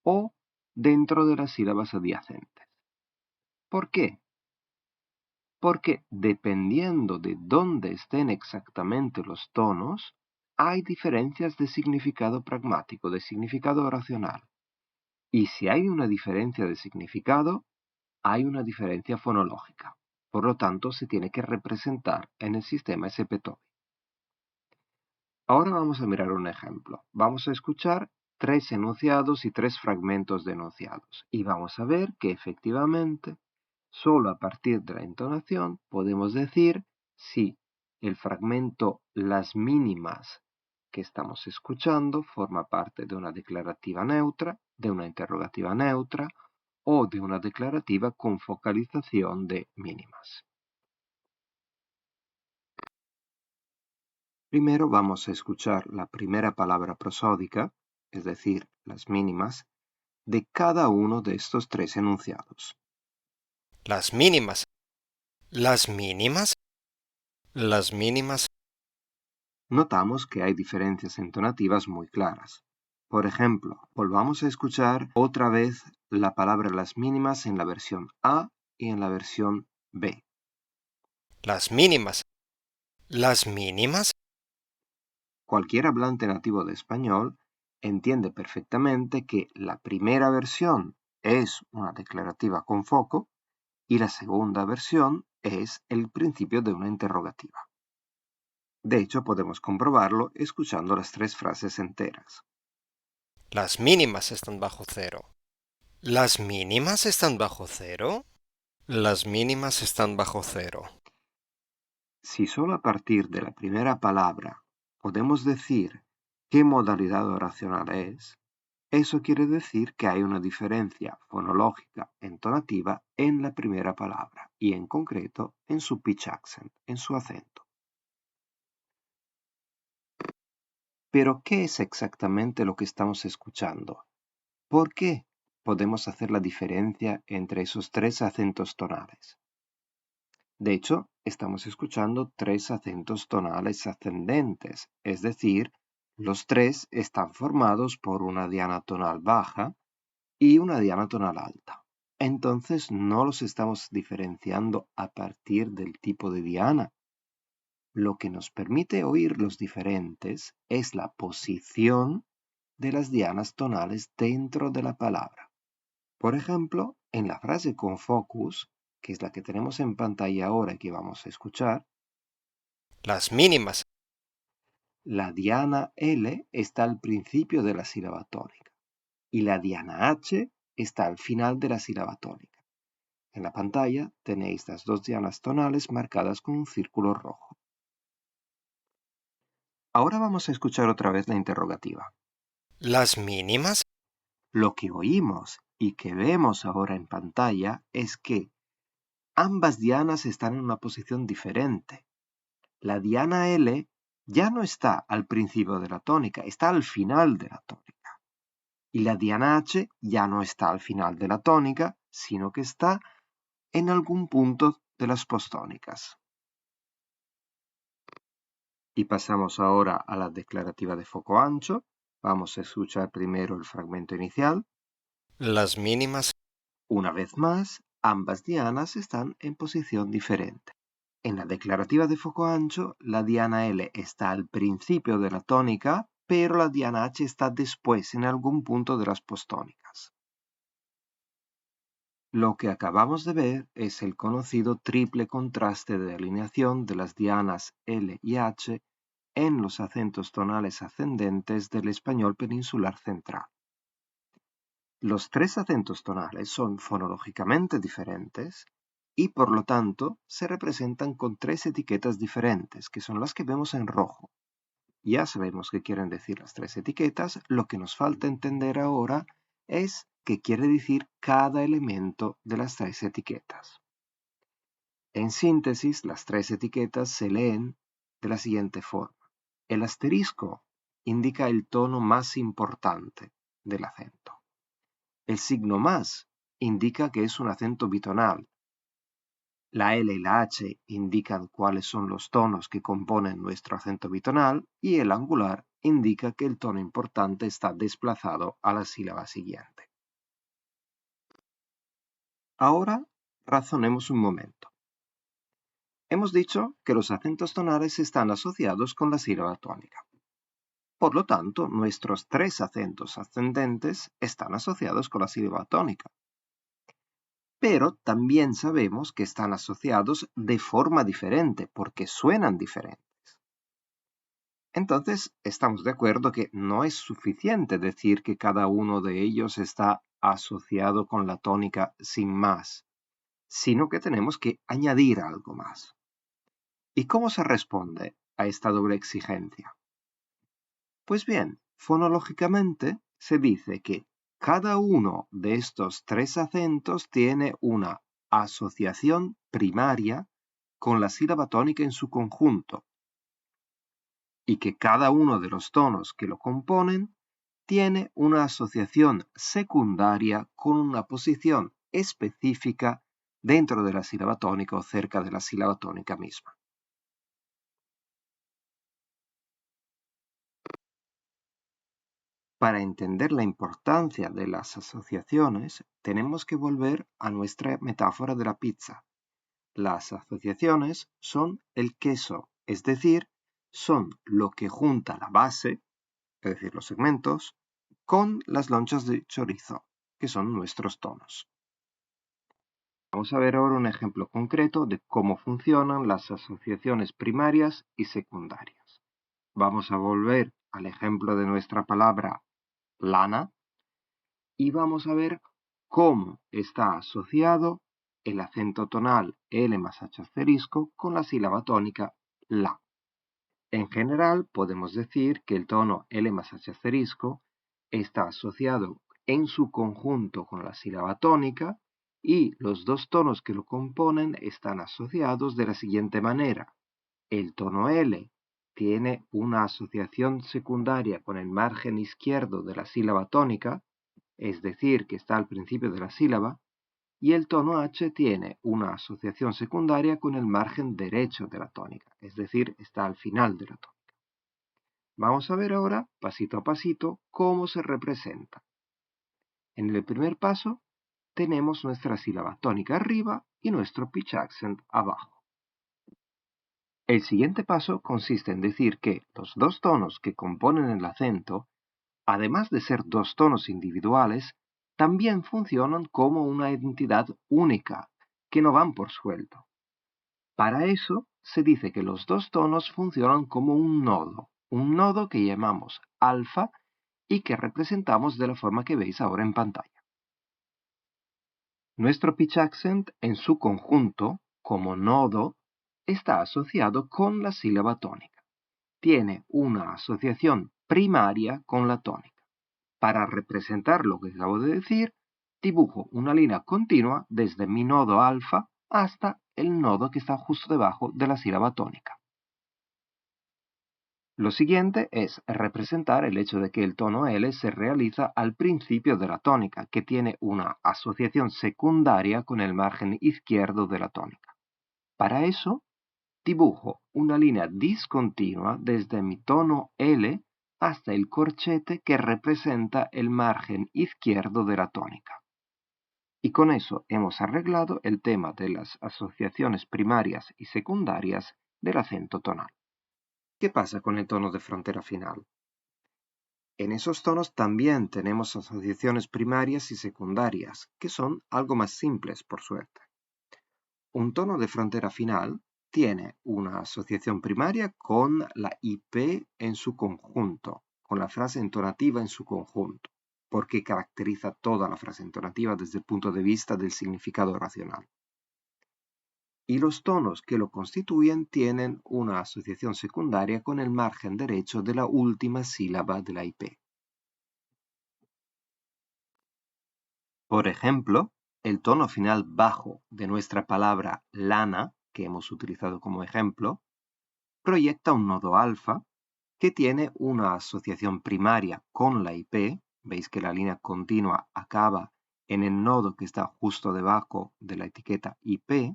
o dentro de las sílabas adyacentes. ¿Por qué? Porque dependiendo de dónde estén exactamente los tonos, hay diferencias de significado pragmático, de significado oracional. Y si hay una diferencia de significado, hay una diferencia fonológica. Por lo tanto, se tiene que representar en el sistema SP-TOVI. Ahora vamos a mirar un ejemplo. Vamos a escuchar 3 enunciados y 3 fragmentos de enunciados. Y vamos a ver que efectivamente, solo a partir de la entonación podemos decir si el fragmento las mínimas que estamos escuchando forma parte de una declarativa neutra, de una interrogativa neutra o de una declarativa con focalización de mínimas. Primero vamos a escuchar la primera palabra prosódica, es decir, las mínimas, de cada uno de estos 3 enunciados. Las mínimas. Las mínimas. Las mínimas. Notamos que hay diferencias entonativas muy claras. Por ejemplo, volvamos a escuchar otra vez la palabra las mínimas en la versión A y en la versión B. Las mínimas. Las mínimas. Cualquier hablante nativo de español entiende perfectamente que la primera versión es una declarativa con foco y la segunda versión es el principio de una interrogativa. De hecho, podemos comprobarlo escuchando las 3 frases enteras. Las mínimas están bajo cero. Las mínimas están bajo cero. Las mínimas están bajo cero. Si solo a partir de la primera palabra podemos decir qué modalidad oracional es, eso quiere decir que hay una diferencia fonológica entonativa en la primera palabra y en concreto en su pitch accent, en su acento. Pero, ¿qué es exactamente lo que estamos escuchando? ¿Por qué podemos hacer la diferencia entre esos 3 acentos tonales? De hecho, estamos escuchando 3 acentos tonales ascendentes, es decir, los 3 están formados por una diana tonal baja y una diana tonal alta. Entonces no los estamos diferenciando a partir del tipo de diana. Lo que nos permite oír los diferentes es la posición de las dianas tonales dentro de la palabra. Por ejemplo, en la frase con focus, que es la que tenemos en pantalla ahora y que vamos a escuchar, Las mínimas. la diana L está al principio de la sílaba tónica y la diana H está al final de la sílaba tónica. En la pantalla tenéis las 2 dianas tonales marcadas con un círculo rojo. Ahora vamos a escuchar otra vez la interrogativa. Las mínimas. Lo que oímos y que vemos ahora en pantalla es que ambas dianas están en una posición diferente. La diana L ya no está al principio de la tónica, está al final de la tónica. Y la diana H ya no está al final de la tónica, sino que está en algún punto de las postónicas. Y pasamos ahora a la declarativa de foco ancho. Vamos a escuchar primero el fragmento inicial. Las mínimas. Una vez más, ambas dianas están en posición diferente. En la declarativa de foco ancho, la diana L está al principio de la tónica, pero la diana H está después, en algún punto de las postónicas. Lo que acabamos de ver es el conocido triple contraste de alineación de las dianas L y H en los acentos tonales ascendentes del español peninsular central. Los 3 acentos tonales son fonológicamente diferentes y por lo tanto se representan con 3 etiquetas diferentes, que son las que vemos en rojo. Ya sabemos qué quieren decir las 3 etiquetas, lo que nos falta entender ahora es qué quiere decir cada elemento de las 3 etiquetas. En síntesis, las 3 etiquetas se leen de la siguiente forma. El asterisco indica el tono más importante del acento. El signo más indica que es un acento bitonal. La L y la H indican cuáles son los tonos que componen nuestro acento bitonal y el angular indica que el tono importante está desplazado a la sílaba siguiente. Ahora razonemos un momento. Hemos dicho que los acentos tonales están asociados con la sílaba tónica. Por lo tanto, nuestros 3 acentos ascendentes están asociados con la sílaba tónica. Pero también sabemos que están asociados de forma diferente, porque suenan diferentes. Entonces, estamos de acuerdo que no es suficiente decir que cada uno de ellos está asociado con la tónica sin más, sino que tenemos que añadir algo más. ¿Y cómo se responde a esta doble exigencia? Pues bien, fonológicamente se dice que cada uno de estos 3 acentos tiene una asociación primaria con la sílaba tónica en su conjunto, y que cada uno de los tonos que lo componen tiene una asociación secundaria con una posición específica dentro de la sílaba tónica o cerca de la sílaba tónica misma. Para entender la importancia de las asociaciones, tenemos que volver a nuestra metáfora de la pizza. Las asociaciones son el queso, es decir, son lo que junta la base, es decir, los segmentos, con las lonchas de chorizo, que son nuestros tonos. Vamos a ver ahora un ejemplo concreto de cómo funcionan las asociaciones primarias y secundarias. Vamos a volver al ejemplo de nuestra palabra lana y vamos a ver cómo está asociado el acento tonal L más H asterisco con la sílaba tónica la. En general, podemos decir que el tono L más H asterisco está asociado en su conjunto con la sílaba tónica y los dos tonos que lo componen están asociados de la siguiente manera. El tono L tiene una asociación secundaria con el margen izquierdo de la sílaba tónica, es decir, que está al principio de la sílaba, y el tono H tiene una asociación secundaria con el margen derecho de la tónica, es decir, está al final de la tónica. Vamos a ver ahora, pasito a pasito, cómo se representa. En el primer paso, tenemos nuestra sílaba tónica arriba y nuestro pitch accent abajo. El siguiente paso consiste en decir que los dos tonos que componen el acento, además de ser dos tonos individuales, también funcionan como una entidad única, que no van por suelto. Para eso, se dice que los dos tonos funcionan como un nodo que llamamos alfa y que representamos de la forma que veis ahora en pantalla. Nuestro pitch accent en su conjunto, como nodo, está asociado con la sílaba tónica. Tiene una asociación primaria con la tónica. Para representar lo que acabo de decir, dibujo una línea continua desde mi nodo alfa hasta el nodo que está justo debajo de la sílaba tónica. Lo siguiente es representar el hecho de que el tono L se realiza al principio de la tónica, que tiene una asociación secundaria con el margen izquierdo de la tónica. Para eso, dibujo una línea discontinua desde mi tono L hasta el corchete que representa el margen izquierdo de la tónica. Y con eso hemos arreglado el tema de las asociaciones primarias y secundarias del acento tonal. ¿Qué pasa con el tono de frontera final? En esos tonos también tenemos asociaciones primarias y secundarias, que son algo más simples, por suerte. Un tono de frontera final tiene una asociación primaria con la IP en su conjunto, con la frase entonativa en su conjunto, porque caracteriza toda la frase entonativa desde el punto de vista del significado racional. Y los tonos que lo constituyen tienen una asociación secundaria con el margen derecho de la última sílaba de la IP. Por ejemplo, el tono final bajo de nuestra palabra lana, que hemos utilizado como ejemplo, proyecta un nodo alfa que tiene una asociación primaria con la IP. Veis que la línea continua acaba en el nodo que está justo debajo de la etiqueta IP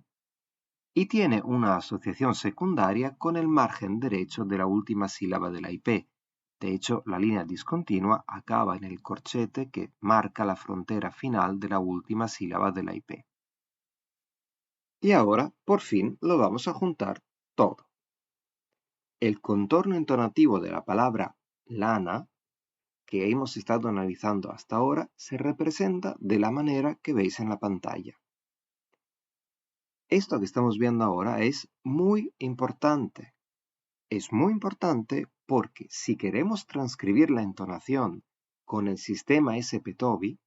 y tiene una asociación secundaria con el margen derecho de la última sílaba de la IP. De hecho, la línea discontinua acaba en el corchete que marca la frontera final de la última sílaba de la IP. Y ahora, por fin, lo vamos a juntar todo. El contorno entonativo de la palabra lana, que hemos estado analizando hasta ahora, se representa de la manera que veis en la pantalla. Esto que estamos viendo ahora es muy importante. Es muy importante porque si queremos transcribir la entonación con el sistema SP-TOBI,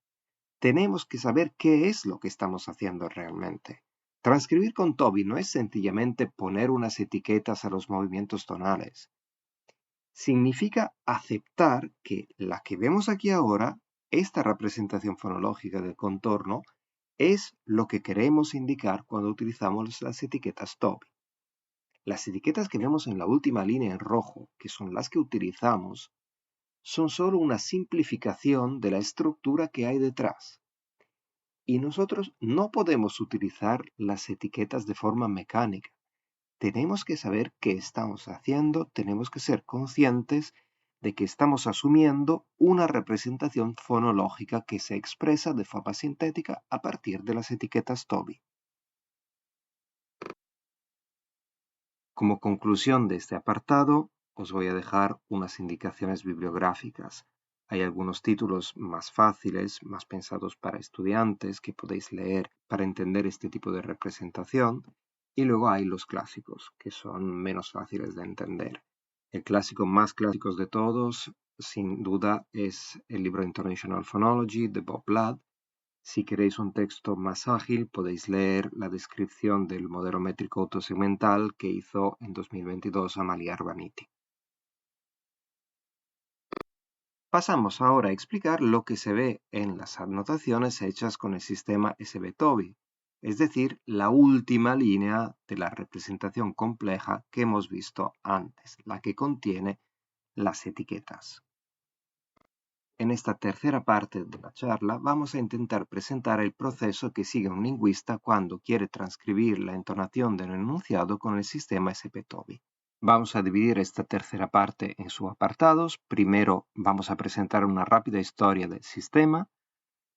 tenemos que saber qué es lo que estamos haciendo realmente. Transcribir con TOBI no es sencillamente poner unas etiquetas a los movimientos tonales. Significa aceptar que la que vemos aquí ahora, esta representación fonológica del contorno, es lo que queremos indicar cuando utilizamos las etiquetas TOBI. Las etiquetas que vemos en la última línea en rojo, que son las que utilizamos, son solo una simplificación de la estructura que hay detrás. Y nosotros no podemos utilizar las etiquetas de forma mecánica. Tenemos que saber qué estamos haciendo, tenemos que ser conscientes de que estamos asumiendo una representación fonológica que se expresa de forma sintética a partir de las etiquetas TOBI. Como conclusión de este apartado, os voy a dejar unas indicaciones bibliográficas. Hay algunos títulos más fáciles, más pensados para estudiantes, que podéis leer para entender este tipo de representación. Y luego hay los clásicos, que son menos fáciles de entender. El clásico más clásico de todos, sin duda, es el libro International Phonology de Bob Ladd. Si queréis un texto más ágil, podéis leer la descripción del modelo métrico autosegmental que hizo en 2022 Amalia Arbaniti. Pasamos ahora a explicar lo que se ve en las anotaciones hechas con el sistema SP-TOBI, es decir, la última línea de la representación compleja que hemos visto antes, la que contiene las etiquetas. En esta tercera parte de la charla vamos a intentar presentar el proceso que sigue un lingüista cuando quiere transcribir la entonación del enunciado con el sistema SP-TOBI. Vamos a dividir esta tercera parte en subapartados. Primero vamos a presentar una rápida historia del sistema.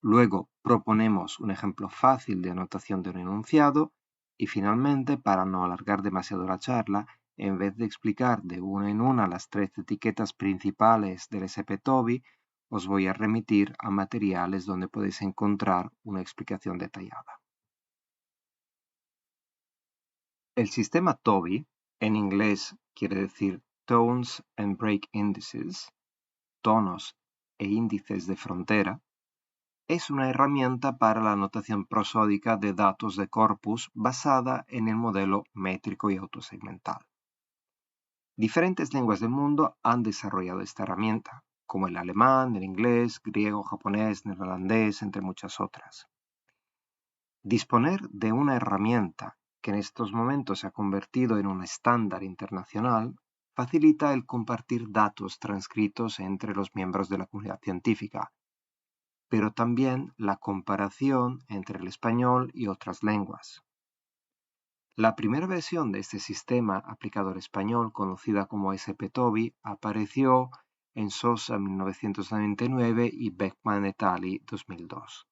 Luego proponemos un ejemplo fácil de anotación de un enunciado. Y finalmente, para no alargar demasiado la charla, en vez de explicar de una en una las 3 etiquetas principales del SP-TOBI, os voy a remitir a materiales donde podéis encontrar una explicación detallada. El sistema TOBI, en inglés quiere decir Tones and Break Indices, tonos e índices de frontera, es una herramienta para la anotación prosódica de datos de corpus basada en el modelo métrico y autosegmental. Diferentes lenguas del mundo han desarrollado esta herramienta, como el alemán, el inglés, griego, japonés, neerlandés, entre muchas otras. Disponer de una herramienta que en estos momentos se ha convertido en un estándar internacional facilita el compartir datos transcritos entre los miembros de la comunidad científica, pero también la comparación entre el español y otras lenguas. La primera versión de este sistema aplicado al español, conocida como SP-TOBI, apareció en Sosa 1999 y Beckman et al. 2002.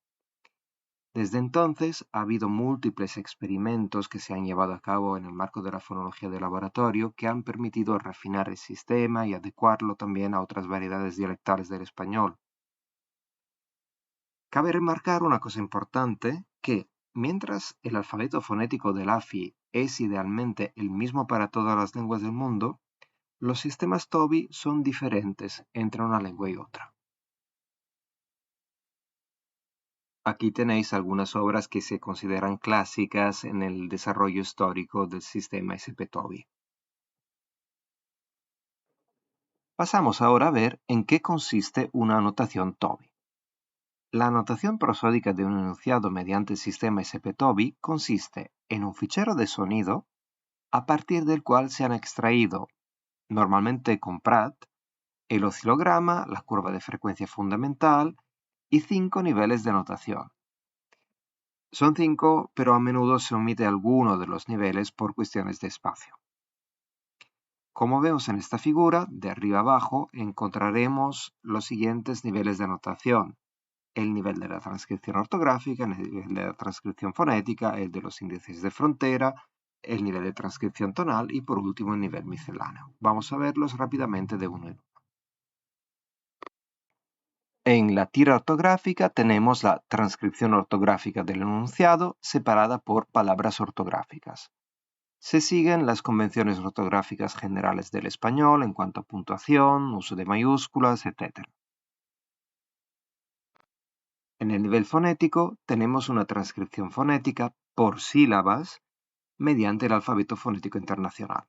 Desde entonces ha habido múltiples experimentos que se han llevado a cabo en el marco de la fonología de laboratorio que han permitido refinar el sistema y adecuarlo también a otras variedades dialectales del español. Cabe remarcar una cosa importante, que mientras el alfabeto fonético del AFI es idealmente el mismo para todas las lenguas del mundo, los sistemas TOBI son diferentes entre una lengua y otra. Aquí tenéis algunas obras que se consideran clásicas en el desarrollo histórico del sistema SP-TOBI. Pasamos ahora a ver en qué consiste una anotación TOBI. La anotación prosódica de un enunciado mediante el sistema SP-TOBI consiste en un fichero de sonido a partir del cual se han extraído, normalmente con Pratt, el oscilograma, la curva de frecuencia fundamental y 5 niveles de notación. Son 5, pero a menudo se omite alguno de los niveles por cuestiones de espacio. Como vemos en esta figura, de arriba abajo encontraremos los siguientes niveles de notación. El nivel de la transcripción ortográfica, el nivel de la transcripción fonética, el de los índices de frontera, el nivel de transcripción tonal y por último el nivel misceláneo. Vamos a verlos rápidamente de uno en uno. En la tira ortográfica tenemos la transcripción ortográfica del enunciado separada por palabras ortográficas. Se siguen las convenciones ortográficas generales del español en cuanto a puntuación, uso de mayúsculas, etc. En el nivel fonético tenemos una transcripción fonética por sílabas mediante el alfabeto fonético internacional.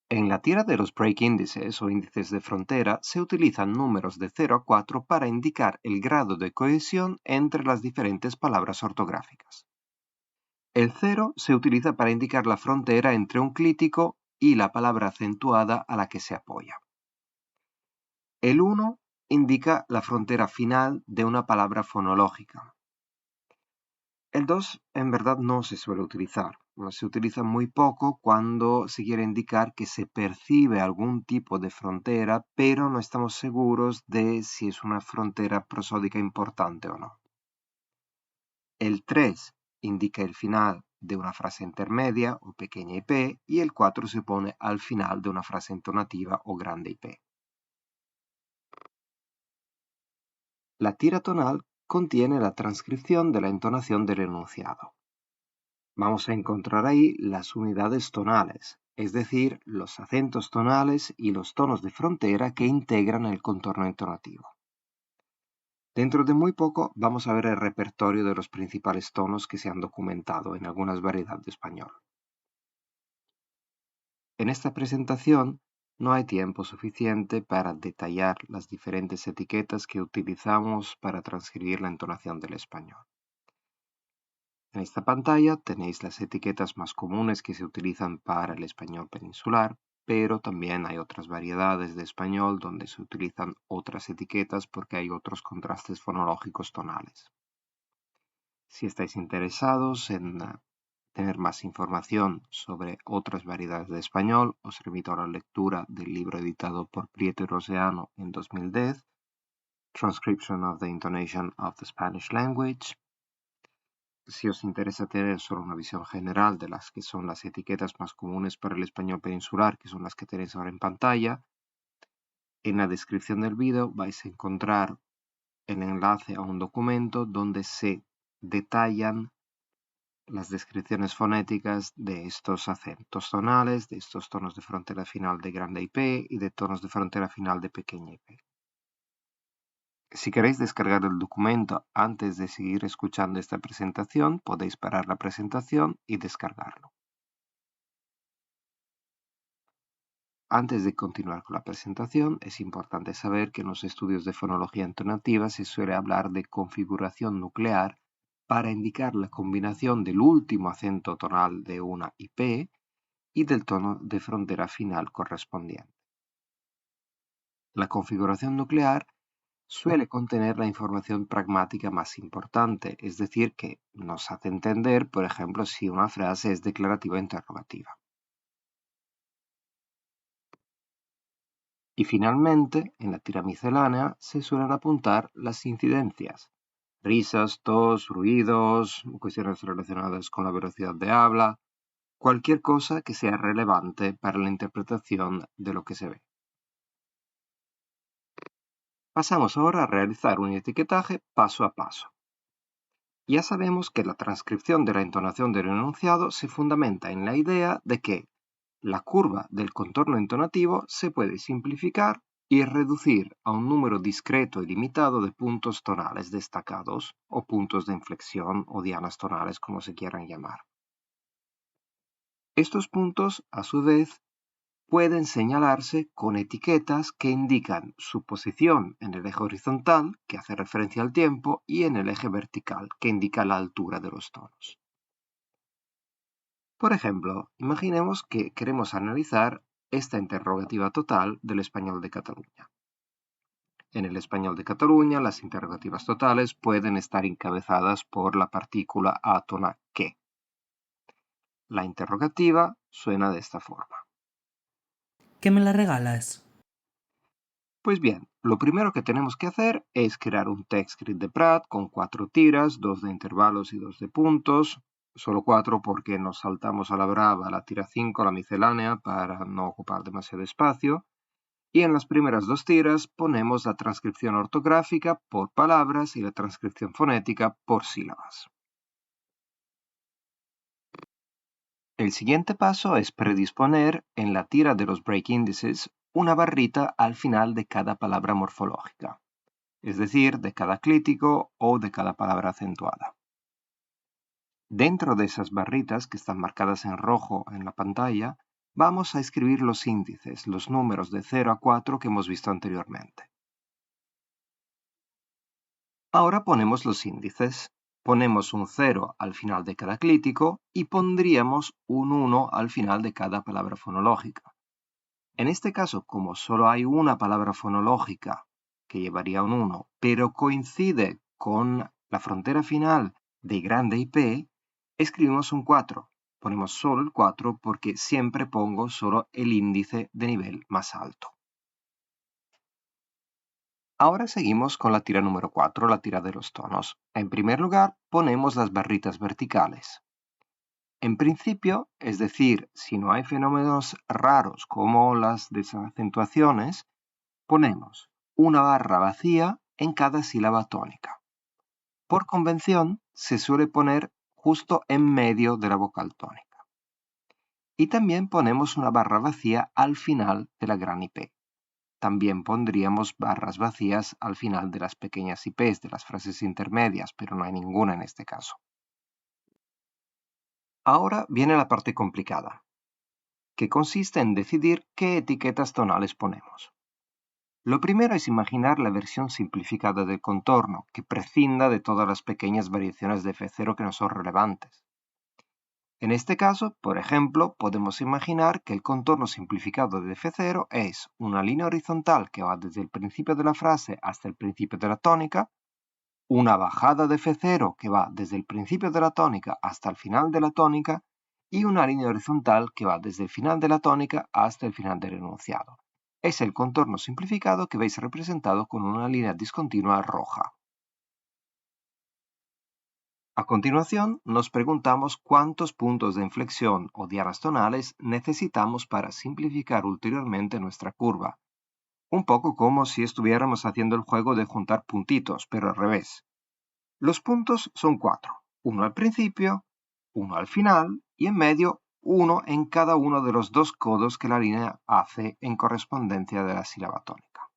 En la tira de los break índices o índices de frontera se utilizan números de 0 a 4 para indicar el grado de cohesión entre las diferentes palabras ortográficas. El 0 se utiliza para indicar la frontera entre un clítico y la palabra acentuada a la que se apoya. El 1 indica la frontera final de una palabra fonológica. El 2 en verdad no se suele utilizar. Se utiliza muy poco cuando se quiere indicar que se percibe algún tipo de frontera, pero no estamos seguros de si es una frontera prosódica importante o no. El 3 indica el final de una frase intermedia o pequeña IP y el 4 se pone al final de una frase entonativa o grande IP. La tira tonal contiene la transcripción de la entonación del enunciado. Vamos a encontrar ahí las unidades tonales, es decir, los acentos tonales y los tonos de frontera que integran el contorno entonativo. Dentro de muy poco vamos a ver el repertorio de los principales tonos que se han documentado en algunas variedades de español. En esta presentación no hay tiempo suficiente para detallar las diferentes etiquetas que utilizamos para transcribir la entonación del español. En esta pantalla tenéis las etiquetas más comunes que se utilizan para el español peninsular, pero también hay otras variedades de español donde se utilizan otras etiquetas porque hay otros contrastes fonológicos tonales. Si estáis interesados en tener más información sobre otras variedades de español, os remito a la lectura del libro editado por Prieto y Roseano en 2010, Transcription of the Intonation of the Spanish Language. Si os interesa tener solo una visión general de las que son las etiquetas más comunes para el español peninsular, que son las que tenéis ahora en pantalla, en la descripción del vídeo vais a encontrar el enlace a un documento donde se detallan las descripciones fonéticas de estos acentos tonales, de estos tonos de frontera final de grande IP y de tonos de frontera final de pequeña IP. Si queréis descargar el documento antes de seguir escuchando esta presentación, podéis parar la presentación y descargarlo. Antes de continuar con la presentación, es importante saber que en los estudios de fonología entonativa se suele hablar de configuración nuclear para indicar la combinación del último acento tonal de una IP y del tono de frontera final correspondiente. La configuración nuclear suele contener la información pragmática más importante, es decir, que nos hace entender, por ejemplo, si una frase es declarativa o interrogativa. Y finalmente, en la tira miscelánea se suelen apuntar las incidencias, risas, tos, ruidos, cuestiones relacionadas con la velocidad de habla, cualquier cosa que sea relevante para la interpretación de lo que se ve. Pasamos ahora a realizar un etiquetaje paso a paso. Ya sabemos que la transcripción de la entonación del enunciado se fundamenta en la idea de que la curva del contorno entonativo se puede simplificar y reducir a un número discreto y limitado de puntos tonales destacados o puntos de inflexión o dianas tonales, como se quieran llamar. Estos puntos, a su vez, pueden señalarse con etiquetas que indican su posición en el eje horizontal, que hace referencia al tiempo, y en el eje vertical, que indica la altura de los tonos. Por ejemplo, imaginemos que queremos analizar esta interrogativa total del español de Cataluña. En el español de Cataluña, las interrogativas totales pueden estar encabezadas por la partícula átona que. La interrogativa suena de esta forma. ¿Qué me la regalas? Pues bien, lo primero que tenemos que hacer es crear un TextGrid de Prat con 4 tiras, 2 de intervalos y 2 de puntos. Solo 4 porque nos saltamos a la brava la tira 5, la miscelánea, para no ocupar demasiado espacio. Y en las primeras dos tiras ponemos la transcripción ortográfica por palabras y la transcripción fonética por sílabas. El siguiente paso es predisponer en la tira de los break indices una barrita al final de cada palabra morfológica, es decir, de cada clítico o de cada palabra acentuada. Dentro de esas barritas que están marcadas en rojo en la pantalla, vamos a escribir los índices, los números de 0 a 4 que hemos visto anteriormente. Ahora ponemos los índices. Ponemos un 0 al final de cada clítico y pondríamos un 1 al final de cada palabra fonológica. En este caso, como solo hay una palabra fonológica que llevaría un 1, pero coincide con la frontera final de grande IP, escribimos un 4. Ponemos solo el 4 porque siempre pongo solo el índice de nivel más alto. Ahora seguimos con la tira número 4, la tira de los tonos. En primer lugar, ponemos las barritas verticales. En principio, es decir, si no hay fenómenos raros como las desacentuaciones, ponemos una barra vacía en cada sílaba tónica. Por convención, se suele poner justo en medio de la vocal tónica. Y también ponemos una barra vacía al final de la gran IP. También pondríamos barras vacías al final de las pequeñas IPs, de las frases intermedias, pero no hay ninguna en este caso. Ahora viene la parte complicada, que consiste en decidir qué etiquetas tonales ponemos. Lo primero es imaginar la versión simplificada del contorno, que prescinda de todas las pequeñas variaciones de F0 que no son relevantes. En este caso, por ejemplo, podemos imaginar que el contorno simplificado de F0 es una línea horizontal que va desde el principio de la frase hasta el principio de la tónica, una bajada de F0 que va desde el principio de la tónica hasta el final de la tónica y una línea horizontal que va desde el final de la tónica hasta el final del enunciado. Es el contorno simplificado que veis representado con una línea discontinua roja. A continuación, nos preguntamos cuántos puntos de inflexión o dianas tonales necesitamos para simplificar ulteriormente nuestra curva. Un poco como si estuviéramos haciendo el juego de juntar puntitos, pero al revés. Los puntos son 4, uno al principio, uno al final y en medio uno en cada uno de los dos codos que la línea hace en correspondencia de la sílaba tónica.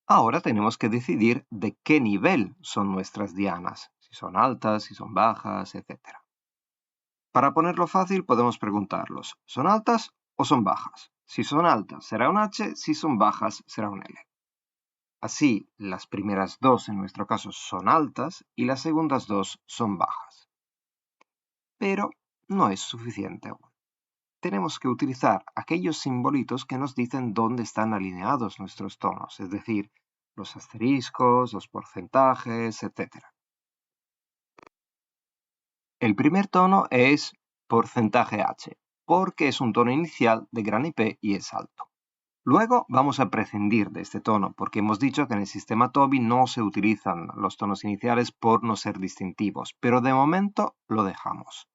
Ahora tenemos que decidir de qué nivel son nuestras dianas, si son altas, si son bajas, etc. Para ponerlo fácil podemos preguntarlos, ¿son altas o son bajas? Si son altas será un H, si son bajas será un L. Así, las primeras dos en nuestro caso son altas y las segundas dos son bajas. Pero no es suficiente aún. Tenemos que utilizar aquellos simbolitos que nos dicen dónde están alineados nuestros tonos, es decir, los asteriscos, los porcentajes, etc. El primer tono es porcentaje H, porque es un tono inicial de gran IP y es alto. Luego vamos a prescindir de este tono, porque hemos dicho que en el sistema Toby no se utilizan los tonos iniciales por no ser distintivos, pero de momento lo dejamos.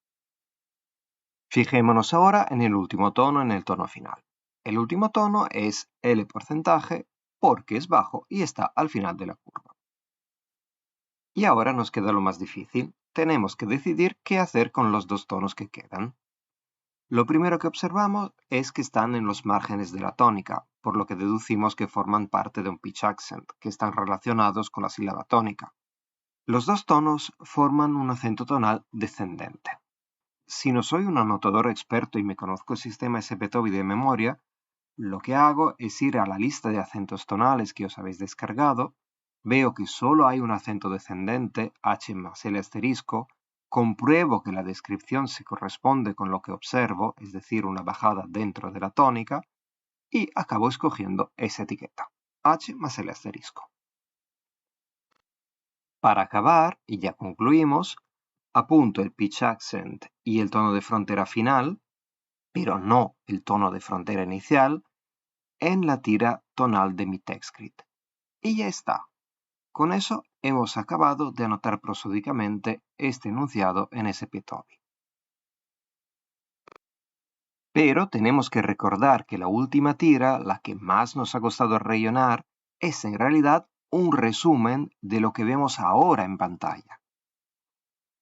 Fijémonos ahora en el último tono, en el tono final. El último tono es L porcentaje, porque es bajo y está al final de la curva. Y ahora nos queda lo más difícil. Tenemos que decidir qué hacer con los dos tonos que quedan. Lo primero que observamos es que están en los márgenes de la tónica, por lo que deducimos que forman parte de un pitch accent, que están relacionados con la sílaba tónica. Los dos tonos forman un acento tonal descendente. Si no soy un anotador experto y me conozco el sistema SP-Toby de memoria, lo que hago es ir a la lista de acentos tonales que os habéis descargado, veo que solo hay un acento descendente, H más L asterisco, compruebo que la descripción se corresponde con lo que observo, es decir, una bajada dentro de la tónica, y acabo escogiendo esa etiqueta, H más L asterisco. Para acabar, y ya concluimos, apunto el pitch accent y el tono de frontera final, pero no el tono de frontera inicial, en la tira tonal de mi TextGrid. Y ya está. Con eso hemos acabado de anotar prosódicamente este enunciado en SP-Toby. Pero tenemos que recordar que la última tira, la que más nos ha costado rellenar, es en realidad un resumen de lo que vemos ahora en pantalla.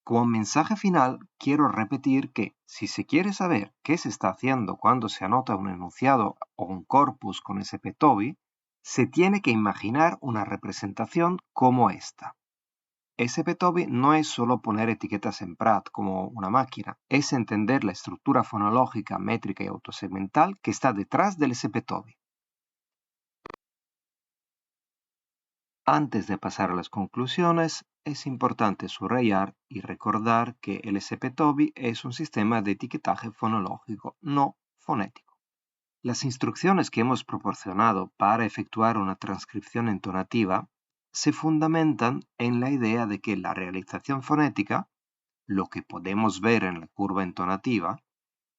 Como mensaje final, quiero repetir que si se quiere saber qué se está haciendo cuando se anota un enunciado o un corpus con SPTOBI, se tiene que imaginar una representación como esta. SPTOBI no es solo poner etiquetas en Pratt como una máquina, es entender la estructura fonológica, métrica y autosegmental que está detrás del SPTOBI. Antes de pasar a las conclusiones, es importante subrayar y recordar que el SPTOBI es un sistema de etiquetaje fonológico, no fonético. Las instrucciones que hemos proporcionado para efectuar una transcripción entonativa se fundamentan en la idea de que la realización fonética, lo que podemos ver en la curva entonativa,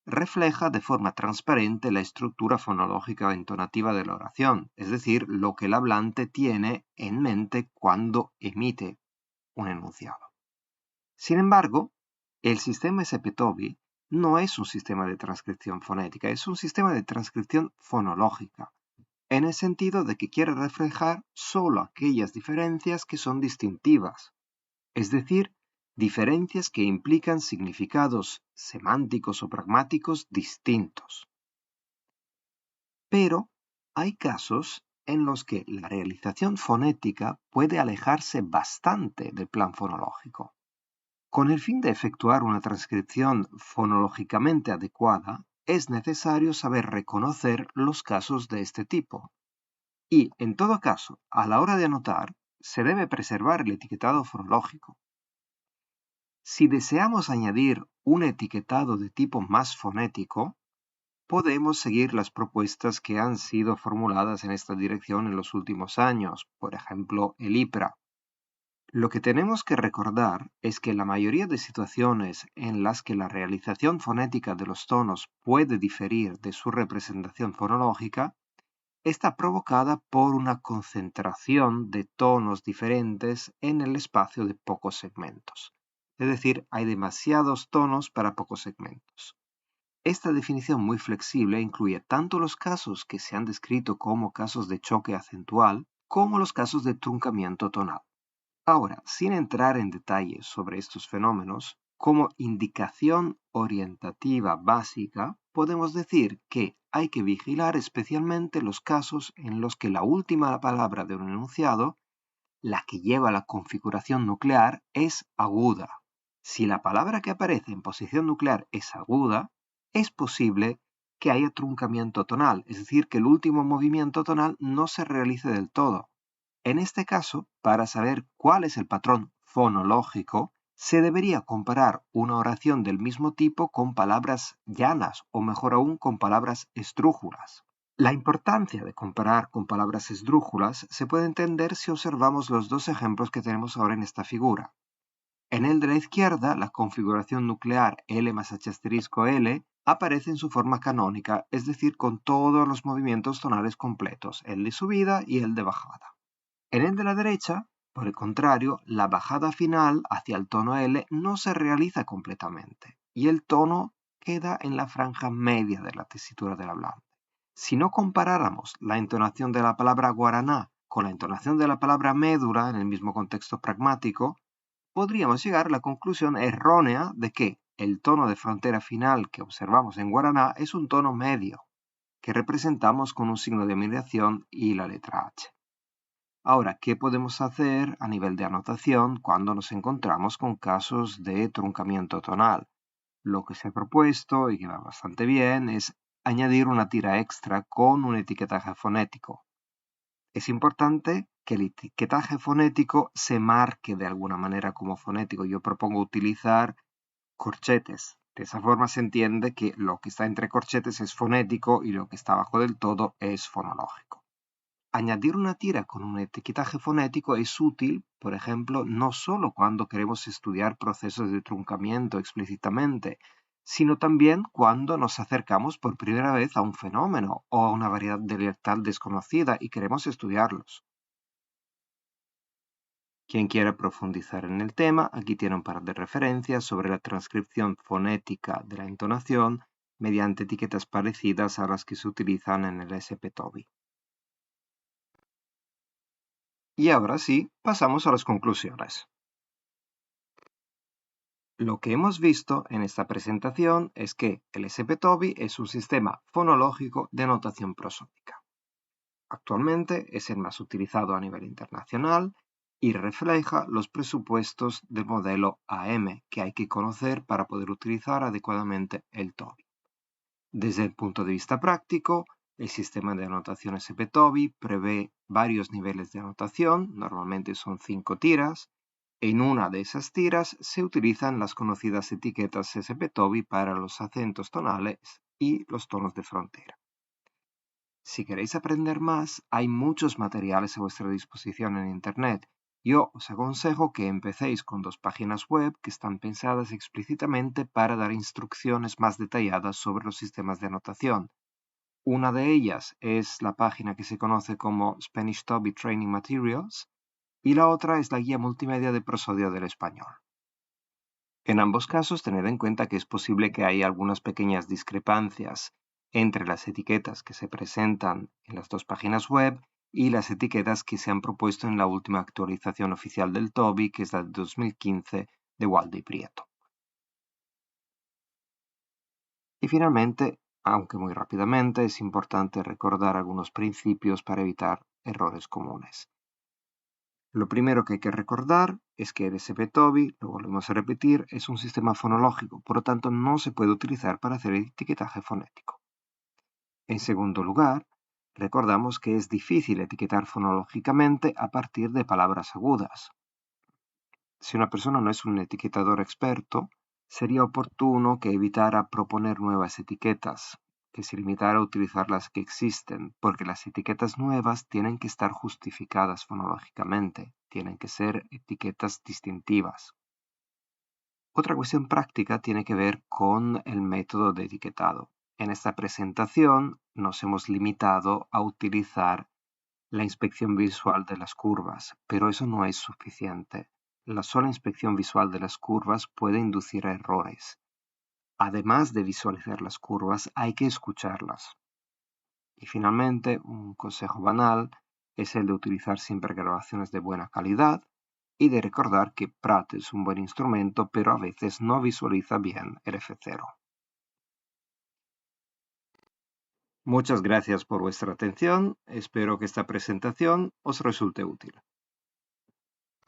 refleja de forma transparente la estructura fonológica entonativa de la oración, es decir, lo que el hablante tiene en mente cuando emite un enunciado. Sin embargo, el sistema SPTOBI no es un sistema de transcripción fonética, es un sistema de transcripción fonológica, en el sentido de que quiere reflejar solo aquellas diferencias que son distintivas, es decir, diferencias que implican significados semánticos o pragmáticos distintos. Pero hay casos en los que la realización fonética puede alejarse bastante del plan fonológico. Con el fin de efectuar una transcripción fonológicamente adecuada, es necesario saber reconocer los casos de este tipo. Y, en todo caso, a la hora de anotar, se debe preservar el etiquetado fonológico. Si deseamos añadir un etiquetado de tipo más fonético, podemos seguir las propuestas que han sido formuladas en esta dirección en los últimos años, por ejemplo, el IPRA. Lo que tenemos que recordar es que la mayoría de situaciones en las que la realización fonética de los tonos puede diferir de su representación fonológica está provocada por una concentración de tonos diferentes en el espacio de pocos segmentos. Es decir, hay demasiados tonos para pocos segmentos. Esta definición muy flexible incluye tanto los casos que se han descrito como casos de choque acentual, como los casos de truncamiento tonal. Ahora, sin entrar en detalles sobre estos fenómenos, como indicación orientativa básica, podemos decir que hay que vigilar especialmente los casos en los que la última palabra de un enunciado, la que lleva la configuración nuclear, es aguda. Si la palabra que aparece en posición nuclear es aguda, es posible que haya truncamiento tonal, es decir, que el último movimiento tonal no se realice del todo. En este caso, para saber cuál es el patrón fonológico, se debería comparar una oración del mismo tipo con palabras llanas o mejor aún con palabras esdrújulas. La importancia de comparar con palabras esdrújulas se puede entender si observamos los dos ejemplos que tenemos ahora en esta figura. En el de la izquierda, la configuración nuclear L más H*L aparece en su forma canónica, es decir, con todos los movimientos tonales completos, el de subida y el de bajada. En el de la derecha, por el contrario, la bajada final hacia el tono L no se realiza completamente y el tono queda en la franja media de la tesitura del hablante. Si no comparáramos la entonación de la palabra guaraná con la entonación de la palabra médula en el mismo contexto pragmático, podríamos llegar a la conclusión errónea de que el tono de frontera final que observamos en guaraná es un tono medio, que representamos con un signo de admiración y la letra H. Ahora, ¿qué podemos hacer a nivel de anotación cuando nos encontramos con casos de truncamiento tonal? Lo que se ha propuesto, y que va bastante bien, es añadir una tira extra con un etiquetaje fonético. Es importante que el etiquetaje fonético se marque de alguna manera como fonético. Yo propongo utilizar corchetes. De esa forma se entiende que lo que está entre corchetes es fonético y lo que está abajo del todo es fonológico. Añadir una tira con un etiquetaje fonético es útil, por ejemplo, no solo cuando queremos estudiar procesos de truncamiento explícitamente, sino también cuando nos acercamos por primera vez a un fenómeno o a una variedad dialectal desconocida y queremos estudiarlos. Quien quiera profundizar en el tema, aquí tiene un par de referencias sobre la transcripción fonética de la entonación mediante etiquetas parecidas a las que se utilizan en el SP-TOBI. Y ahora sí, pasamos a las conclusiones. Lo que hemos visto en esta presentación es que el SP-TOBI es un sistema fonológico de notación prosódica. Actualmente es el más utilizado a nivel internacional y refleja los presupuestos del modelo AM que hay que conocer para poder utilizar adecuadamente el TOBI. Desde el punto de vista práctico, el sistema de anotación SP-TOBI prevé varios niveles de anotación, normalmente son 5 tiras. En una de esas tiras se utilizan las conocidas etiquetas SP-TOBI para los acentos tonales y los tonos de frontera. Si queréis aprender más, hay muchos materiales a vuestra disposición en Internet. Yo os aconsejo que empecéis con 2 páginas web que están pensadas explícitamente para dar instrucciones más detalladas sobre los sistemas de anotación. Una de ellas es la página que se conoce como Spanish TOBI Training Materials y la otra es la guía multimedia de prosodio del español. En ambos casos, tened en cuenta que es posible que haya algunas pequeñas discrepancias entre las etiquetas que se presentan en las 2 páginas web y las etiquetas que se han propuesto en la última actualización oficial del TOBI, que es la de 2015 de Walde y Prieto. Y finalmente, aunque muy rápidamente, es importante recordar algunos principios para evitar errores comunes. Lo primero que hay que recordar es que el SP-TOBI, lo volvemos a repetir, es un sistema fonológico, por lo tanto no se puede utilizar para hacer etiquetaje fonético. En segundo lugar, recordamos que es difícil etiquetar fonológicamente a partir de palabras agudas. Si una persona no es un etiquetador experto, sería oportuno que evitara proponer nuevas etiquetas, que se limitara a utilizar las que existen, porque las etiquetas nuevas tienen que estar justificadas fonológicamente, tienen que ser etiquetas distintivas. Otra cuestión práctica tiene que ver con el método de etiquetado. En esta presentación nos hemos limitado a utilizar la inspección visual de las curvas, pero eso no es suficiente. La sola inspección visual de las curvas puede inducir a errores. Además de visualizar las curvas, hay que escucharlas. Y finalmente, un consejo banal es el de utilizar siempre grabaciones de buena calidad y de recordar que Pratt es un buen instrumento, pero a veces no visualiza bien el F0. Muchas gracias por vuestra atención. Espero que esta presentación os resulte útil.